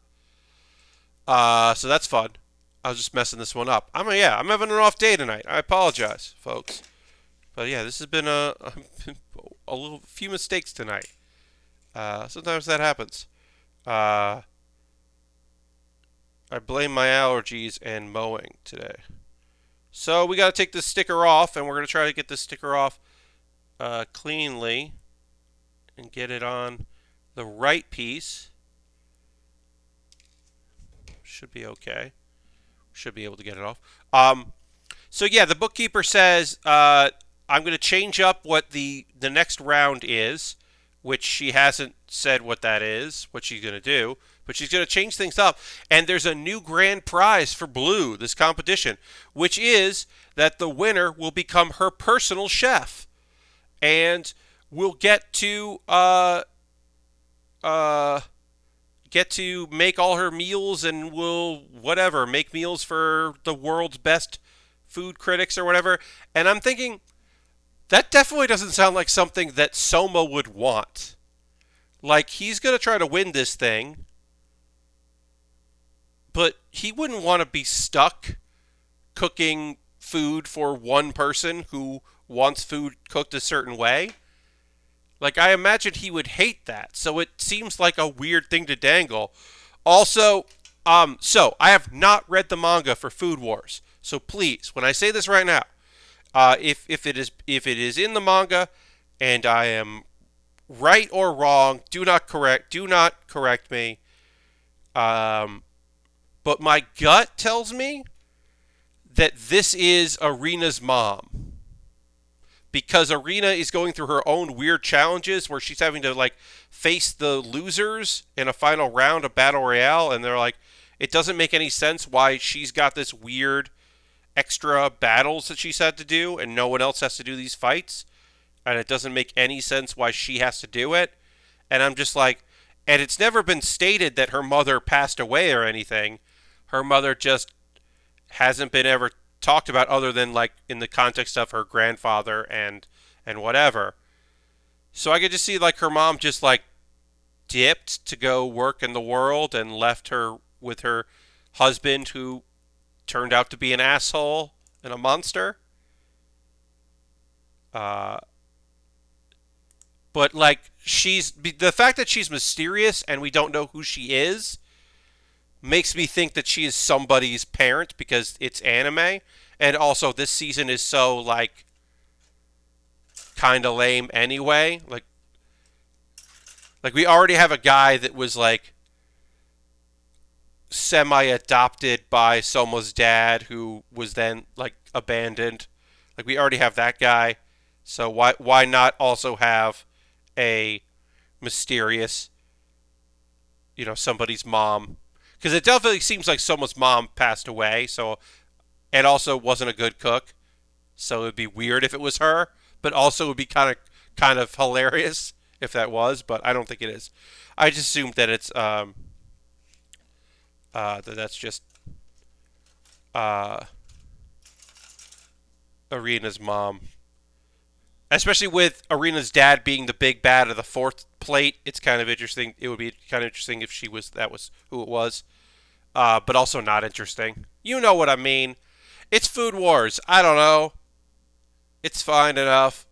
So that's fun. I was just messing this one up. I'm having an off day tonight. I apologize, folks. But yeah, this has been a few mistakes tonight. Sometimes that happens. I blame my allergies and mowing today. So we got to take this sticker off, and we're going to try to get this sticker off cleanly and get it on the right piece. Should be okay. Should be able to get it off. So yeah, the bookkeeper says I'm going to change up what the next round is, which she hasn't said what that is, what she's going to do. But she's going to change things up. And there's a new grand prize for Blue, this competition, which is that the winner will become her personal chef. And will get to make all her meals and will, whatever, make meals for the world's best food critics or whatever. And I'm thinking, that definitely doesn't sound like something that Soma would want. Like, he's going to try to win this thing, but he wouldn't want to be stuck cooking food for one person who wants food cooked a certain way. Like, I imagine he would hate that. So it seems like a weird thing to dangle. Also, so I have not read the manga for Food Wars. So please, when I say this right now, if it is in the manga and I am right or wrong, do not correct me. But my gut tells me that this is Arena's mom. Because Arena is going through her own weird challenges where she's having to, like, face the losers in a final round of Battle Royale. And they're like, it doesn't make any sense why she's got this weird extra battles that she's had to do and no one else has to do these fights. And it doesn't make any sense why she has to do it. And I'm just like, and it's never been stated that her mother passed away or anything. Her mother just hasn't been ever talked about other than, like, in the context of her grandfather and whatever. So I could just see, like, her mom just, like, dipped to go work in the world and left her with her husband who turned out to be an asshole and a monster. But, like, the fact that she's mysterious and we don't know who she is makes me think that she is somebody's parent because it's anime. And also, this season is so, like, kind of lame anyway. Like, we already have a guy that was, like, semi-adopted by Soma's dad who was then, like, abandoned. Like, we already have that guy. So why not also have a mysterious, somebody's mom? Because it definitely seems like someone's mom passed away, so, and also wasn't a good cook. So it would be weird if it was her, but also it would be kind of hilarious if that was. But I don't think it is. I just assumed that it's that's just Arena's mom. Especially with Arena's dad being the big bad of the fourth plate, it's kind of interesting. It would be kind of interesting if that was who it was. But also not interesting. You know what I mean. It's Food Wars. I don't know. It's fine enough.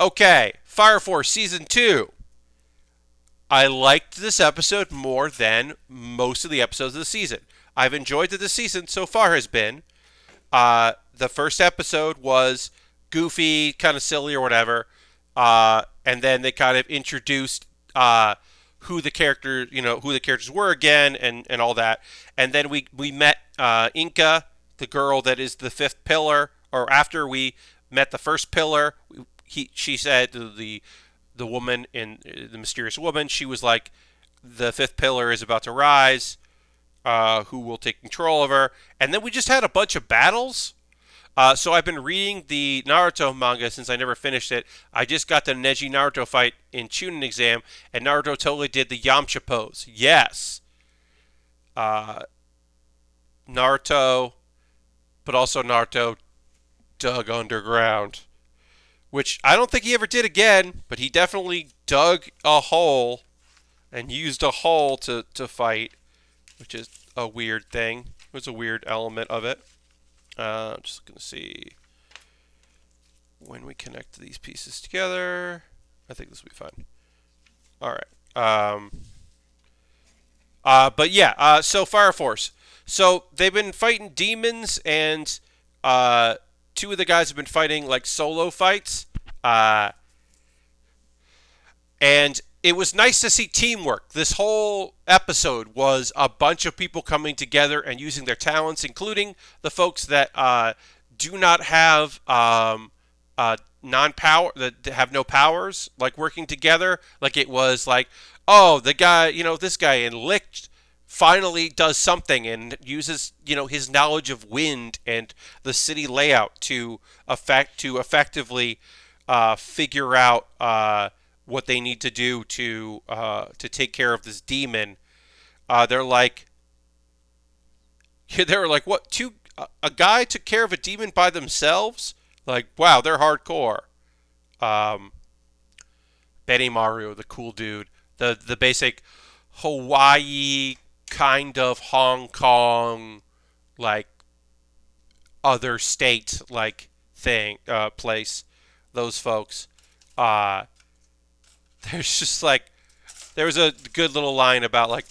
Okay. Fire Force Season 2. I liked this episode more than most of the episodes of the season. I've enjoyed that this season so far has been. The first episode was goofy, kind of silly or whatever, and then they kind of introduced who the characters were again, and all that. And then we met Inca, the girl that is the fifth pillar. Or after we met the first pillar, she said the woman in the mysterious woman, she was like, the fifth pillar is about to rise. Who will take control of her? And then we just had a bunch of battles. So I've been reading the Naruto manga since I never finished it. I just got the Neji Naruto fight in Chunin exam, and Naruto totally did the Yamcha pose. Yes. Naruto, but also Naruto dug underground, which I don't think he ever did again, but he definitely dug a hole and used a hole to fight, which is a weird thing. It was a weird element of it. I'm just going to see when we connect these pieces together. I think this will be fun. All right. But yeah, so Fire Force. So they've been fighting demons, and two of the guys have been fighting like solo fights. And it was nice to see teamwork. This whole episode was a bunch of people coming together and using their talents, including the folks that do not have non-power, that have no powers, like working together. Like it was like, oh, the guy, this guy in Licht finally does something and uses, his knowledge of wind and the city layout to effectively figure out what they need to do to take care of this demon. They were like, what? A guy took care of a demon by themselves? Like, wow, they're hardcore. Benny Maru, the cool dude, the basic Hawaii kind of Hong Kong, like other state like thing place. Those folks. There's just like, there was a good little line about like,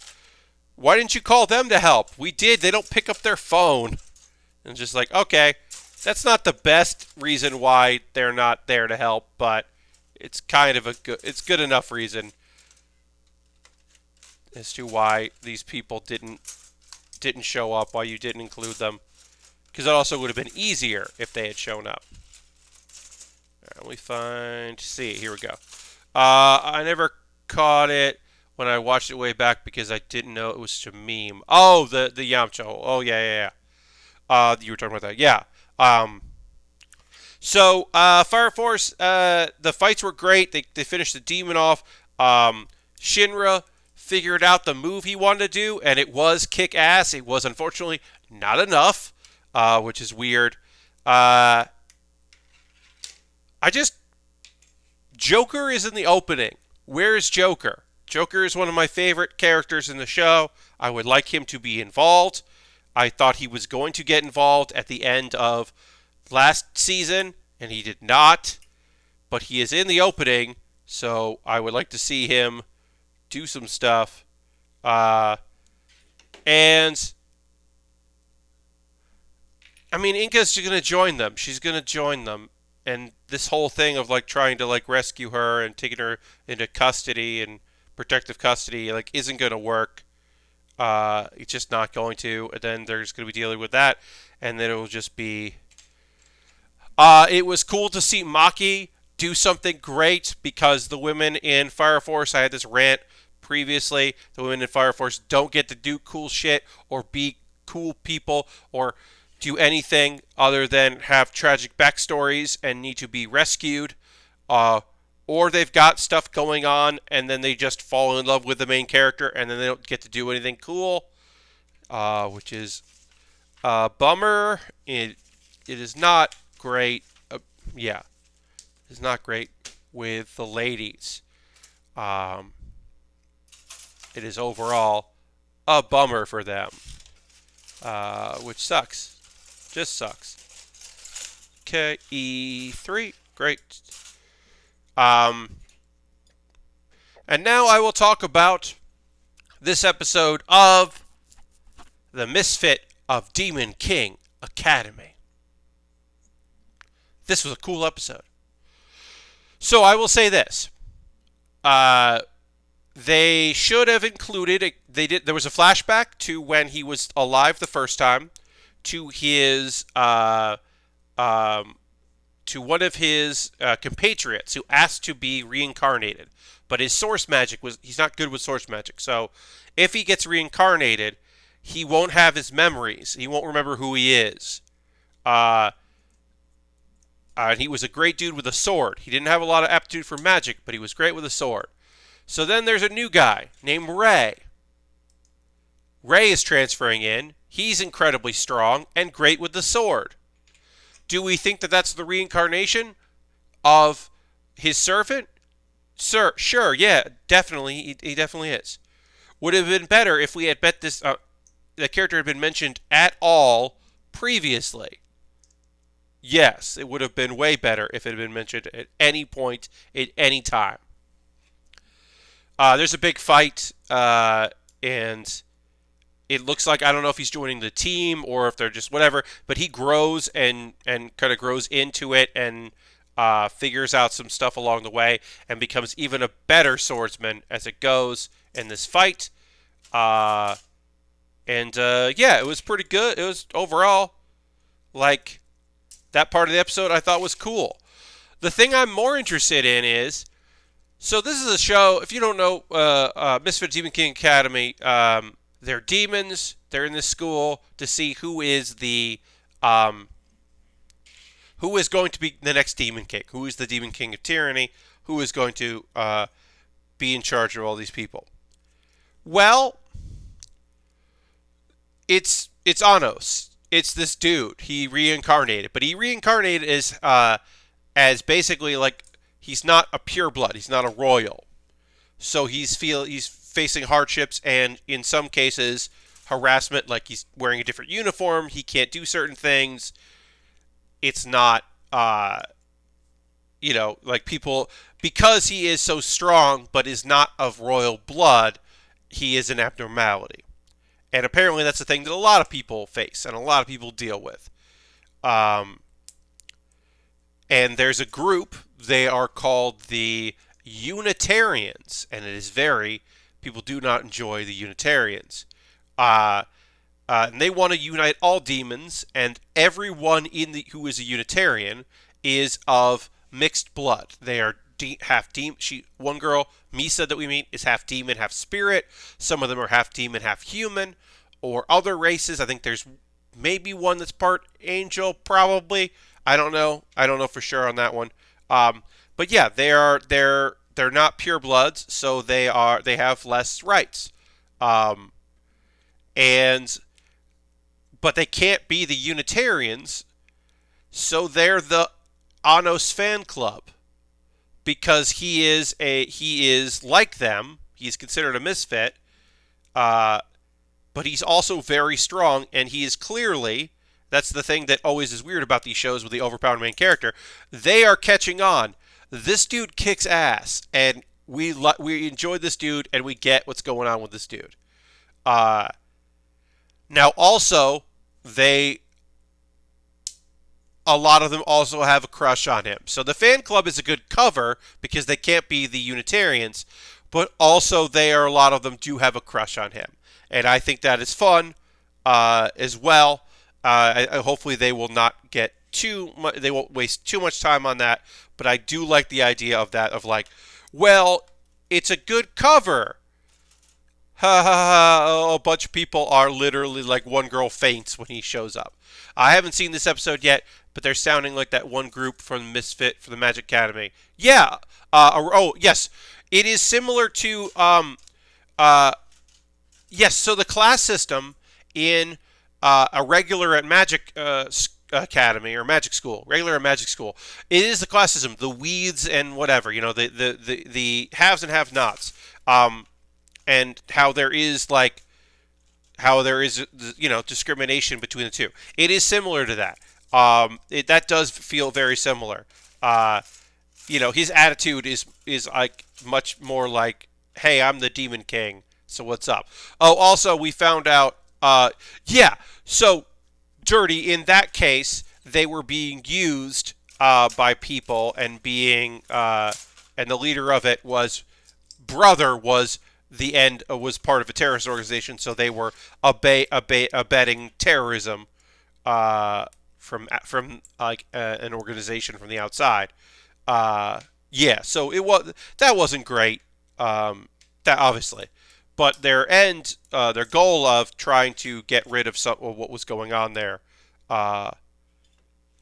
why didn't you call them to help? We did. They don't pick up their phone. And just like, okay, that's not the best reason why they're not there to help, but it's kind of it's good enough reason as to why these people didn't show up, why you didn't include them. Because it also would have been easier if they had shown up. All right, here we go. I never caught it when I watched it way back because I didn't know it was such a meme. Oh, the Yamcha. Oh, yeah. You were talking about that. Yeah. So, Fire Force, the fights were great. They finished the demon off. Shinra figured out the move he wanted to do, and it was kick ass. It was, unfortunately, not enough, which is weird. Joker is in the opening. Where is Joker? Joker is one of my favorite characters in the show. I would like him to be involved. I thought he was going to get involved at the end of last season, and he did not. But he is in the opening, so I would like to see him do some stuff. And I mean, Inka's going to join them. She's going to join them. And this whole thing of like trying to like rescue her and taking her into custody and protective custody like isn't going to work. It's just not going to. And then they're just going to be dealing with that, and then it will just be. It was cool to see Maki do something great because the women in Fire Force, I had this rant previously, the women in Fire Force don't get to do cool shit or be cool people or do anything other than have tragic backstories and need to be rescued, or they've got stuff going on and then they just fall in love with the main character and then they don't get to do anything cool, which is a bummer. It is not great. It's not great with the ladies. It is overall a bummer for them, which sucks. Just sucks. Okay, E3. Great. And now I will talk about this episode of the Misfit of Demon King Academy. This was a cool episode. So I will say this. They should have included. There was a flashback to when he was alive the first time, to his to one of his compatriots who asked to be reincarnated, but his source magic he's not good with source magic. So if he gets reincarnated, he won't have his memories. He won't remember who he is. And he was a great dude with a sword. He didn't have a lot of aptitude for magic, but he was great with a sword. So then there's a new guy named Ray. Ray is transferring in. He's incredibly strong and great with the sword. Do we think that that's the reincarnation of his servant? Sure, yeah, definitely. He definitely is. Would have been better if we had bet the character had been mentioned at all previously. Yes, it would have been way better if it had been mentioned at any point, at any time. There's a big fight, and it looks like, I don't know if he's joining the team or if they're just whatever, but he grows and kind of grows into it and figures out some stuff along the way and becomes even a better swordsman as it goes in this fight. Yeah, it was pretty good. It was overall, like, that part of the episode I thought was cool. The thing I'm more interested in is, so this is a show, if you don't know, Misfit Demon King Academy, they're demons. They're in this school to see who is going to be the next Demon King, who is the Demon King of Tyranny, who is going to be in charge of all these people. Well, it's Anos. It's this dude. He reincarnated, but he reincarnated as basically like he's not a pureblood. He's not a royal. So he's facing hardships and in some cases harassment. Like he's wearing a different uniform. He can't do certain things. It's not, like people, because he is so strong but is not of royal blood. He is an abnormality. And apparently that's a thing that a lot of people face and a lot of people deal with. And there's a group, they are called the Unitarians. And it is people do not enjoy the Unitarians. And they want to unite all demons, and everyone who is a Unitarian is of mixed blood. They are half demon. One girl, Misa, that we meet is half demon, half spirit. Some of them are half demon, half human, or other races. I think there's maybe one that's part angel, probably. I don't know. I don't know for sure on that one. But yeah, they're not pure bloods, so they have less rights. But they can't be the Unitarians, so they're the Anos fan club. Because he is like them. He's considered a misfit, but he's also very strong, and he is clearly, that's the thing that always is weird about these shows with the overpowered main character, they are catching on. This dude kicks ass, and we enjoy this dude, and we get what's going on with this dude. Now, also, a lot of them also have a crush on him. So the fan club is a good cover because they can't be the Unitarians, but also a lot of them do have a crush on him. And I think that is fun as well. Hopefully they will not get they won't waste too much time on that, but I do like the idea of that, of like, well, it's a good cover. Ha ha ha, a bunch of people are literally like, one girl faints when he shows up. I haven't seen this episode yet, but they're sounding like that one group from Misfit for the Magic Academy. Yeah. Yes. It is similar to, yes, so the class system in a regular at Magic Academy or Magic School, regular at Magic School, it is the class system, the weeds and whatever, the haves and have-nots, and how there is discrimination between the two. It is similar to that. That does feel very similar. His attitude is like much more like, hey, I'm the Demon King, so what's up? Oh, also, we found out Uh, yeah. So dirty. In that case, they were being used by people and and the leader of it was brother was the end was part of a terrorist organization, so they were abetting terrorism from like an organization from the outside. Yeah, so it was that wasn't great. That obviously, but their goal of trying to get rid of some of what was going on there, uh,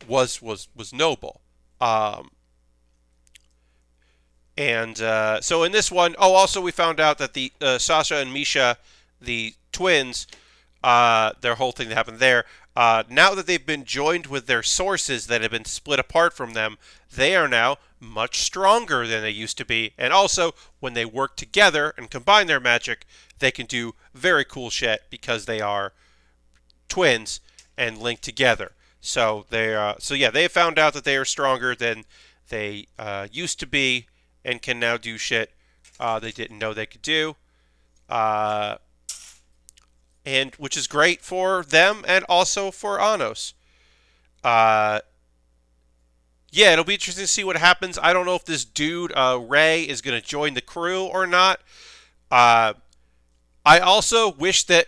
was noble. Um, and so in this one, oh, also we found out that the Sasha and Misha, the twins, their whole thing that happened there. Now that they've been joined with their sources that have been split apart from them, they are now much stronger than they used to be. And also, when they work together and combine their magic, they can do very cool shit because they are twins and linked together. So yeah, they found out that they are stronger than they used to be and can now do shit they didn't know they could do. Uh, and which is great for them and also for Anos. Uh, yeah, it'll be interesting to see what happens. I don't know if this dude Ray is going to join the crew or not. Uh, I also wish that,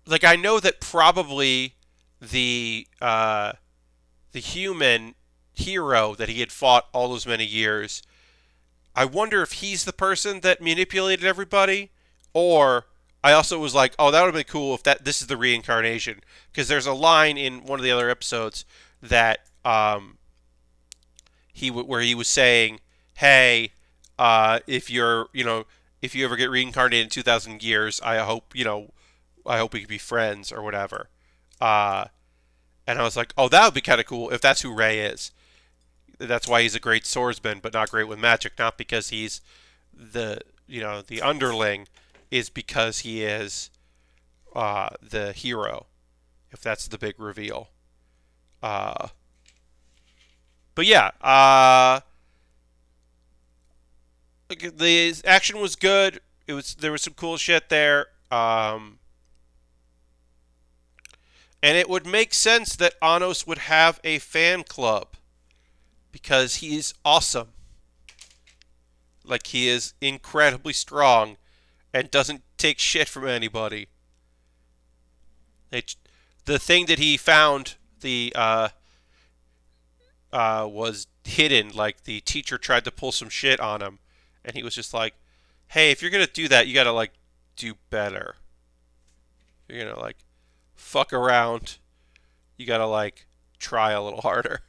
like, I know that probably the human hero that he had fought all those many years. I wonder if he's the person that manipulated everybody, or I also was like, oh, that would have been cool if this is the reincarnation, because there's a line in one of the other episodes that where he was saying, hey, if if you ever get reincarnated in 2,000 years, I hope we can be friends or whatever. Uh, and I was like, oh, that would be kind of cool if that's who Ray is. That's why he's a great swordsman, but not great with magic. Not because he's the underling, is because he is the hero. If that's the big reveal. Uh, but yeah, the action was good. There was some cool shit there. And it would make sense that Anos would have a fan club because he's awesome. Like, he is incredibly strong and doesn't take shit from anybody. The thing that he found was hidden. Like, the teacher tried to pull some shit on him, and he was just like, "Hey, if you're gonna do that, you gotta like do better. You're gonna like fuck around. You gotta like try a little harder."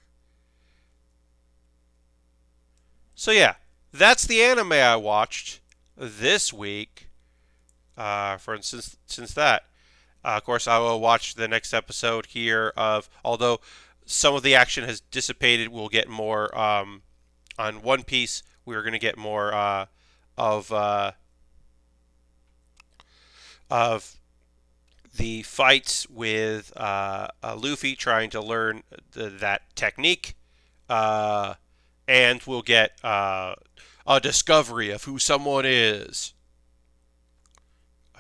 So yeah, that's the anime I watched this week. For instance, since that, of course, I will watch the next episode here. Although some of the action has dissipated, we'll get more on One Piece. We're going to get more of of the fights with Luffy trying to learn that technique, uh, and we'll get a discovery of who someone is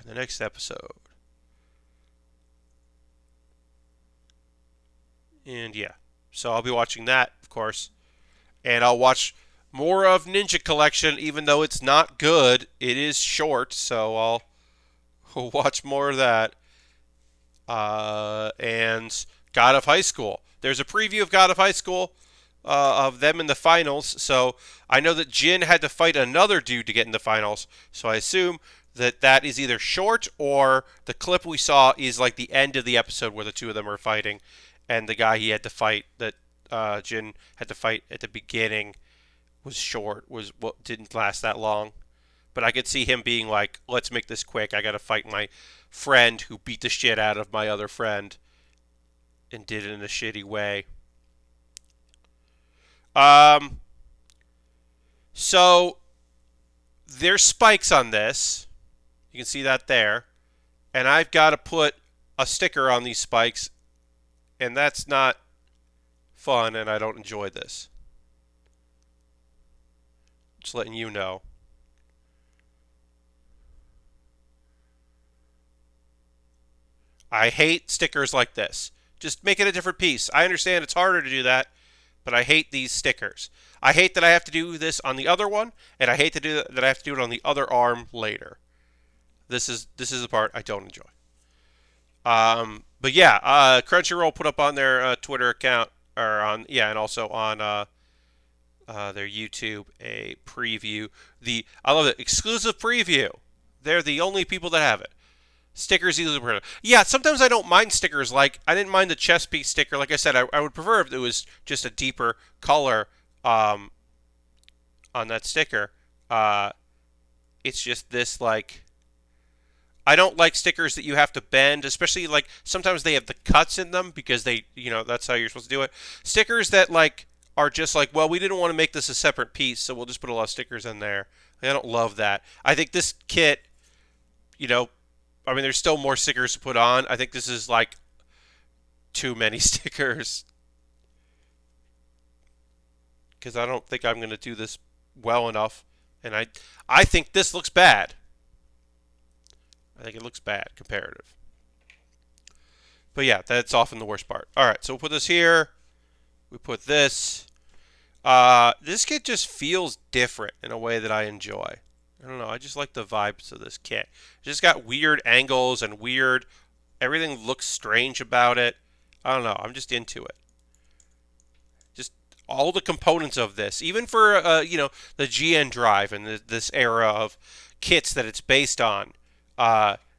in the next episode. And yeah, so I'll be watching that, of course, and I'll watch more of Ninja Collection, even though it's not good. It is short, so I'll watch more of that. And God of High School. There's a preview of God of High School of them in the finals. So I know that Jin had to fight another dude to get in the finals. So I assume that is either short or the clip we saw is like the end of the episode where the two of them are fighting, and the guy he had to fight that Jin had to fight at the beginning was short. Was what didn't last that long. But I could see him being like, let's make this quick. I got to fight my friend who beat the shit out of my other friend and did it in a shitty way. Um, so there's spikes on this. You can see that there. And I've got to put a sticker on these spikes. And that's not fun, and I don't enjoy this. Just letting you know. I hate stickers like this. Just make it a different piece. I understand it's harder to do that, but I hate these stickers. I hate that I have to do this on the other one, and I hate to do that I have to do it on the other arm later. This is the part I don't enjoy. But yeah, Crunchyroll put up on their Twitter account, or on and also on their YouTube a preview. I love it, exclusive preview. They're the only people that have it. Stickers easily printed. Yeah, sometimes I don't mind stickers. Like I didn't mind the chess piece sticker. Like I said, I would prefer if it was just a deeper color on that sticker. Uh, it's just this like I don't like stickers that you have to bend, especially like sometimes they have the cuts in them because that's how you're supposed to do it. Stickers that like are just like, well, we didn't want to make this a separate piece, so we'll just put a lot of stickers in there. I don't love that. I think this kit, you know, I mean, there's still more stickers to put on. I think this is like too many stickers because I don't think I'm going to do this well enough, and I think this looks bad. I think it looks bad comparative. But yeah, that's often the worst part. All right, so we'll put this here. We put this. This kit just feels different in a way that I enjoy. I don't know. I just like the vibes of this kit. It's just got weird angles and weird. Everything looks strange about it. I don't know. I'm just into it. Just all the components of this, even for the GN drive and this era of kits that it's based on.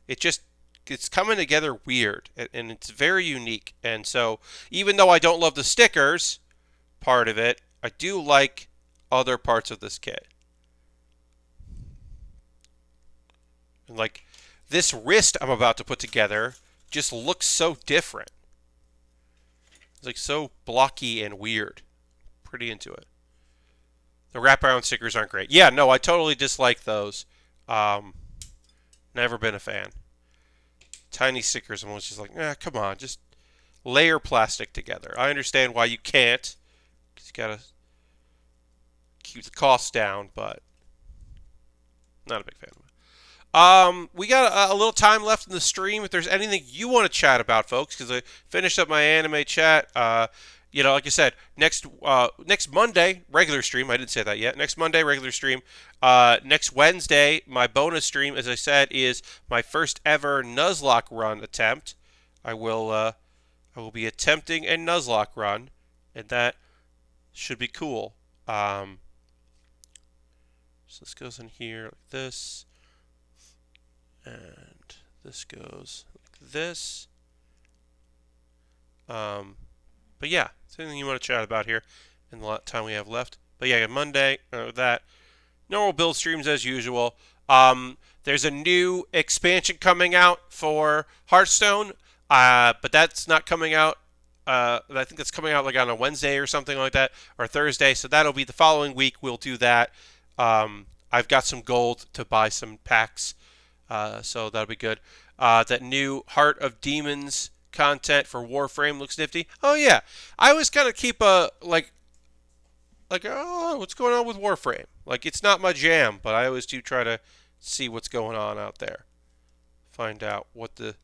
It just it's coming together weird and it's very unique. And so even though I don't love the stickers part of it, I do like other parts of this kit. And like this wrist I'm about to put together just looks so different. It's like so blocky and weird. Pretty into it. The wraparound stickers aren't great. Yeah, no, I totally dislike those. Never been a fan. Tiny stickers, I'm always just like, come on, just layer plastic together. I understand why you can't, because you gotta keep the costs down, but not a big fan of it. We got a little time left in the stream. If there's anything you want to chat about, folks, because I finished up my anime chat. Like I said, next Monday, regular stream. I didn't say that yet. Next Monday, regular stream. Next Wednesday, my bonus stream, as I said, is my first ever Nuzlocke run attempt. I will be attempting a Nuzlocke run, and that should be cool. So this goes in here like this, and this goes like this. But yeah, is there anything you want to chat about here in the time we have left? But yeah, Monday, that. Normal build streams as usual. There's a new expansion coming out for Hearthstone, but that's not coming out. I think that's coming out like on a Wednesday or something like that, or Thursday. So that'll be the following week. We'll do that. I've got some gold to buy some packs, so that'll be good. That new Heart of Demons content for Warframe looks nifty. Oh yeah, I always kind of keep a like oh, what's going on with Warframe? Like it's not my jam, but I always do try to see what's going on out there. Find out what the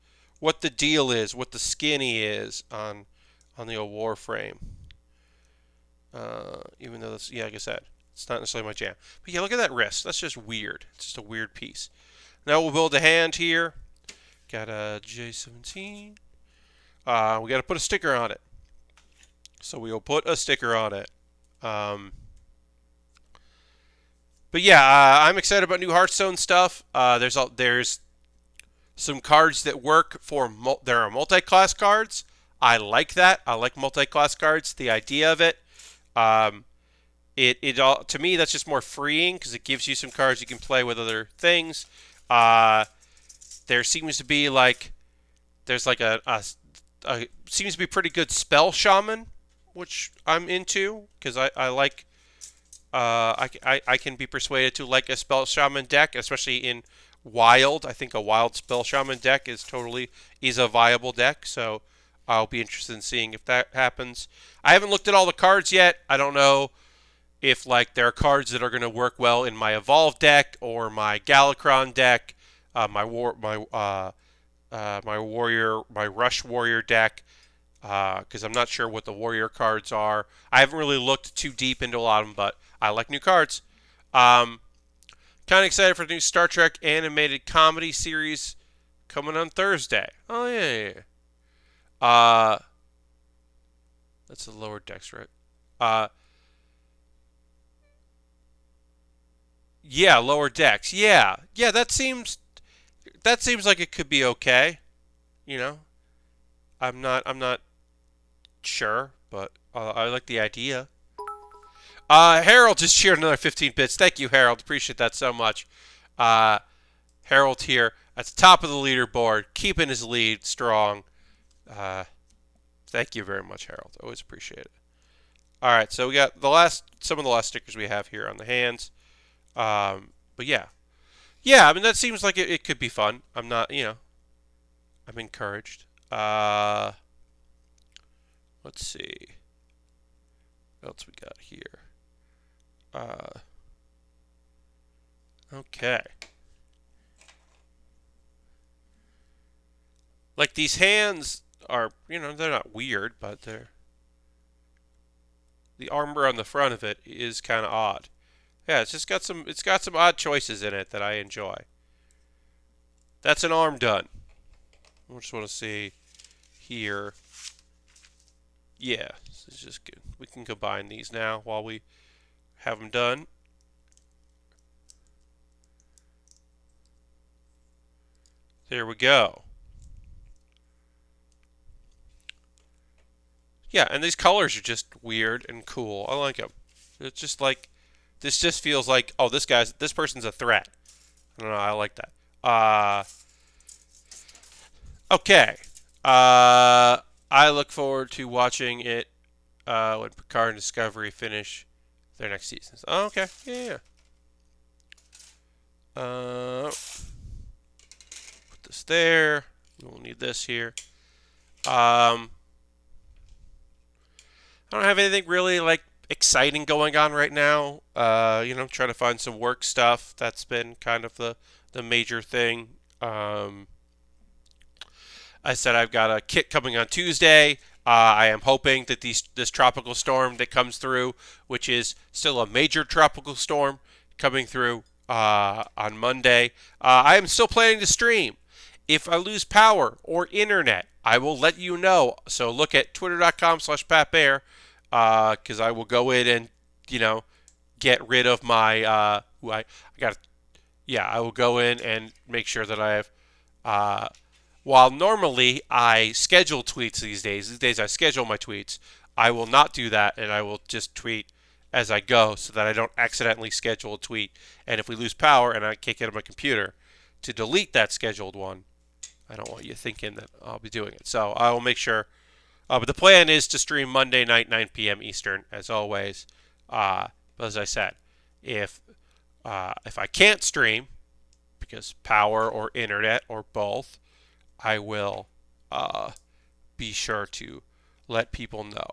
deal is, what the skinny is on the old Warframe. Even though that's like I said, it's not necessarily my jam. But yeah, look at that wrist. That's just weird. It's just a weird piece. Now we'll build a hand here. Got a J17. We got to put a sticker on it. So we'll put a sticker on it. But yeah, I'm excited about new Hearthstone stuff. There's some cards that work for there are multi-class cards. I like that. I like multi-class cards. The idea of it. To me that's just more freeing because it gives you some cards you can play with other things. There seems to be there's like a seems to be pretty good spell shaman, which I'm into because I like I can be persuaded to like a spell shaman deck, especially in wild. I think a wild spell shaman deck is a viable deck, so I'll be interested in seeing if that happens. I haven't looked at all the cards yet. I don't know if there are cards that are going to work well in my evolved deck or my Galakron deck, my my Rush Warrior deck, because I'm not sure what the Warrior cards are. I haven't really looked too deep into a lot of them, but I like new cards. Um, Kind of excited for the new Star Trek animated comedy series coming on Thursday. Oh yeah. Uh, that's the lower decks, right? Uh, yeah, lower decks. Yeah. That seems like it could be okay. You know, I'm not sure, but I like the idea. Harold just cheered another 15 bits. Thank you, Harold. Appreciate that so much. Uh, Harold here at the top of the leaderboard, keeping his lead strong. Uh, Thank you very much, Harold. Always appreciate it. All right, so we got some of the last stickers we have here on the hands. But yeah. I mean that seems like it could be fun. I'm not, I'm encouraged. Let's see what else we got here. Uh, okay. Like these hands are, they're not weird, but the armor on the front of it is kind of odd. Yeah, it's got some odd choices in it that I enjoy. That's an arm done. I just want to see here. Yeah, this is just good. We can combine these now while we have them done. There we go. Yeah, and these colors are just weird and cool. I like them. It's just like this just feels like, oh, this person's a threat. I don't know. I like that. Okay. I look forward to watching it when Picard and Discovery finish their next seasons. Oh, okay. Yeah. Put this there. We will need this here. I don't have anything really like exciting going on right now. Trying to find some work stuff. That's been kind of the major thing. I said I've got a kit coming on Tuesday. I am hoping that this tropical storm that comes through, which is still a major tropical storm coming through on Monday, I am still planning to stream. If I lose power or internet, I will let you know. So look at twitter.com/PatBaer because I will go in and, get rid of my, I got, yeah, I will go in and make sure that I have, while normally I schedule tweets these days I schedule my tweets, I will not do that and I will just tweet as I go so that I don't accidentally schedule a tweet. And if we lose power and I can't get on my computer to delete that scheduled one, I don't want you thinking that I'll be doing it. So I will make sure. But the plan is to stream Monday night, 9 p.m. Eastern, as always. But as I said, if I can't stream because power or internet or both, I will be sure to let people know.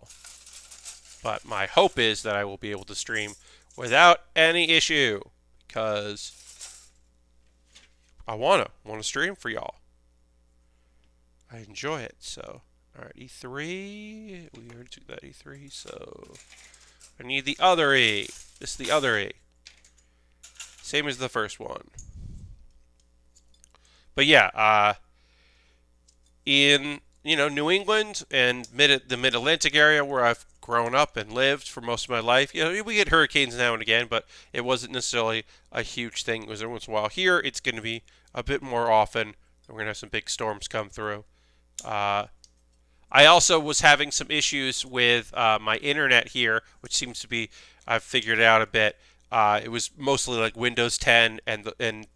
But my hope is that I will be able to stream without any issue because I want to stream for y'all. I enjoy it. So, all right, E3. We already took that E3. So, I need the other E. This is the other E. Same as the first one. But yeah, in New England and the Mid Atlantic area where I've grown up and lived for most of my life, we get hurricanes now and again, but it wasn't necessarily a huge thing. It was every once in a while. Here, it's going to be a bit more often. We're going to have some big storms come through. I also was having some issues with my internet here, which seems to be I've figured it out a bit. It was mostly like Windows 10, and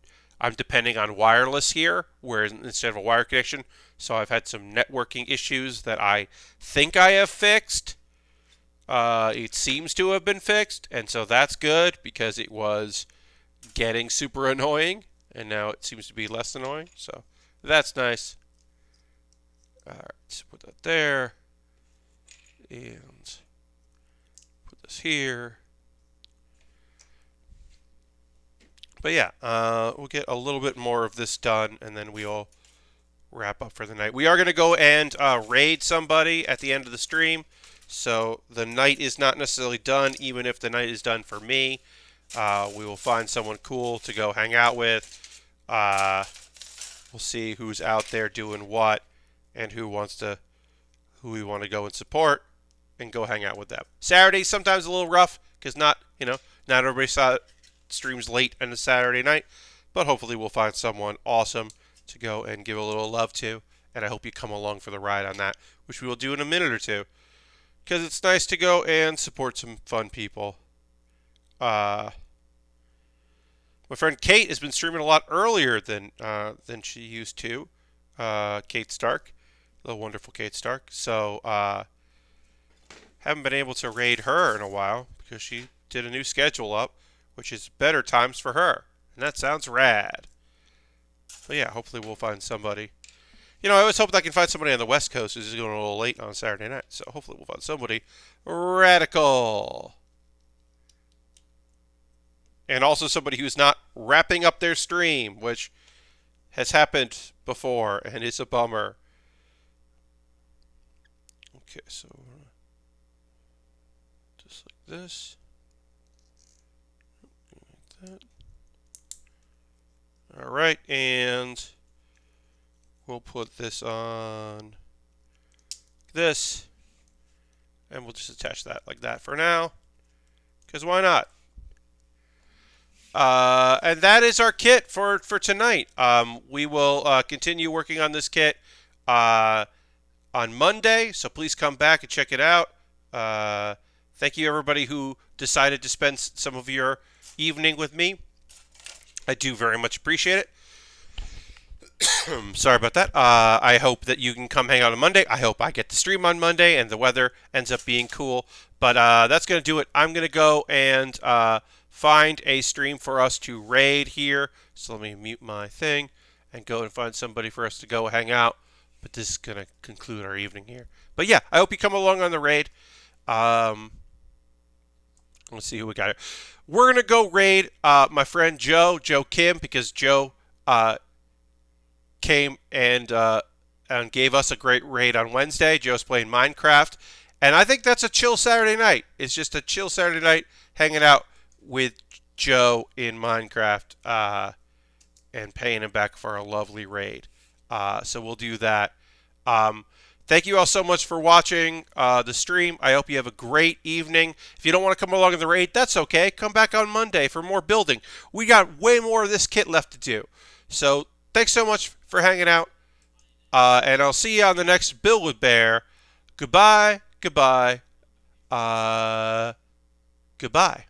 I'm depending on wireless here, whereas instead of a wire connection. So I've had some networking issues that I think I have fixed. It seems to have been fixed, and so that's good because it was getting super annoying, and now it seems to be less annoying. So that's nice. All right, so put that there, and put this here. But yeah, we'll get a little bit more of this done, and then we'll wrap up for the night. We are going to go and raid somebody at the end of the stream. So the night is not necessarily done, even if the night is done for me. We will find someone cool to go hang out with. We'll see who's out there doing what and who we want to go and support and go hang out with them. Saturday sometimes a little rough because not everybody streams late on a Saturday night, but hopefully we'll find someone awesome to go and give a little love to, and I hope you come along for the ride on that, which we will do in a minute or two, because it's nice to go and support some fun people. My friend Kate has been streaming a lot earlier than she used to. Kate Stark, the wonderful Kate Stark. So haven't been able to raid her in a while because she did a new schedule up, which is better times for her, and that sounds rad. But yeah, hopefully we'll find somebody. I always hope that I can find somebody on the West Coast who's going a little late on Saturday night. So hopefully we'll find somebody radical. And also somebody who's not wrapping up their stream, which has happened before and is a bummer. Okay, so just like this. Like that. All right, and we'll put this on this, and we'll just attach that like that for now, because why not? And that is our kit for tonight. We will continue working on this kit on Monday, so please come back and check it out. Thank you, everybody who decided to spend some of your evening with me. I do very much appreciate it. Sorry about that. I hope that you can come hang out on Monday. I hope I get to stream on Monday and the weather ends up being cool. But that's going to do it. I'm going to go and find a stream for us to raid here. So let me mute my thing and go and find somebody for us to go hang out. But this is going to conclude our evening here. But yeah, I hope you come along on the raid. Let's see who we got here. We're going to go raid my friend Joe Kim, because Joe came and gave us a great raid on Wednesday. Joe's playing Minecraft, and I think that's a chill Saturday night. It's just a chill Saturday night hanging out with Joe in Minecraft and paying him back for a lovely raid. So we'll do that. Thank you all so much for watching the stream. I hope you have a great evening. If you don't want to come along in the raid, that's okay. Come back on Monday for more building. We got way more of this kit left to do. So thanks so much for hanging out. And I'll see you on the next Build with Baer. Goodbye. Goodbye. Goodbye.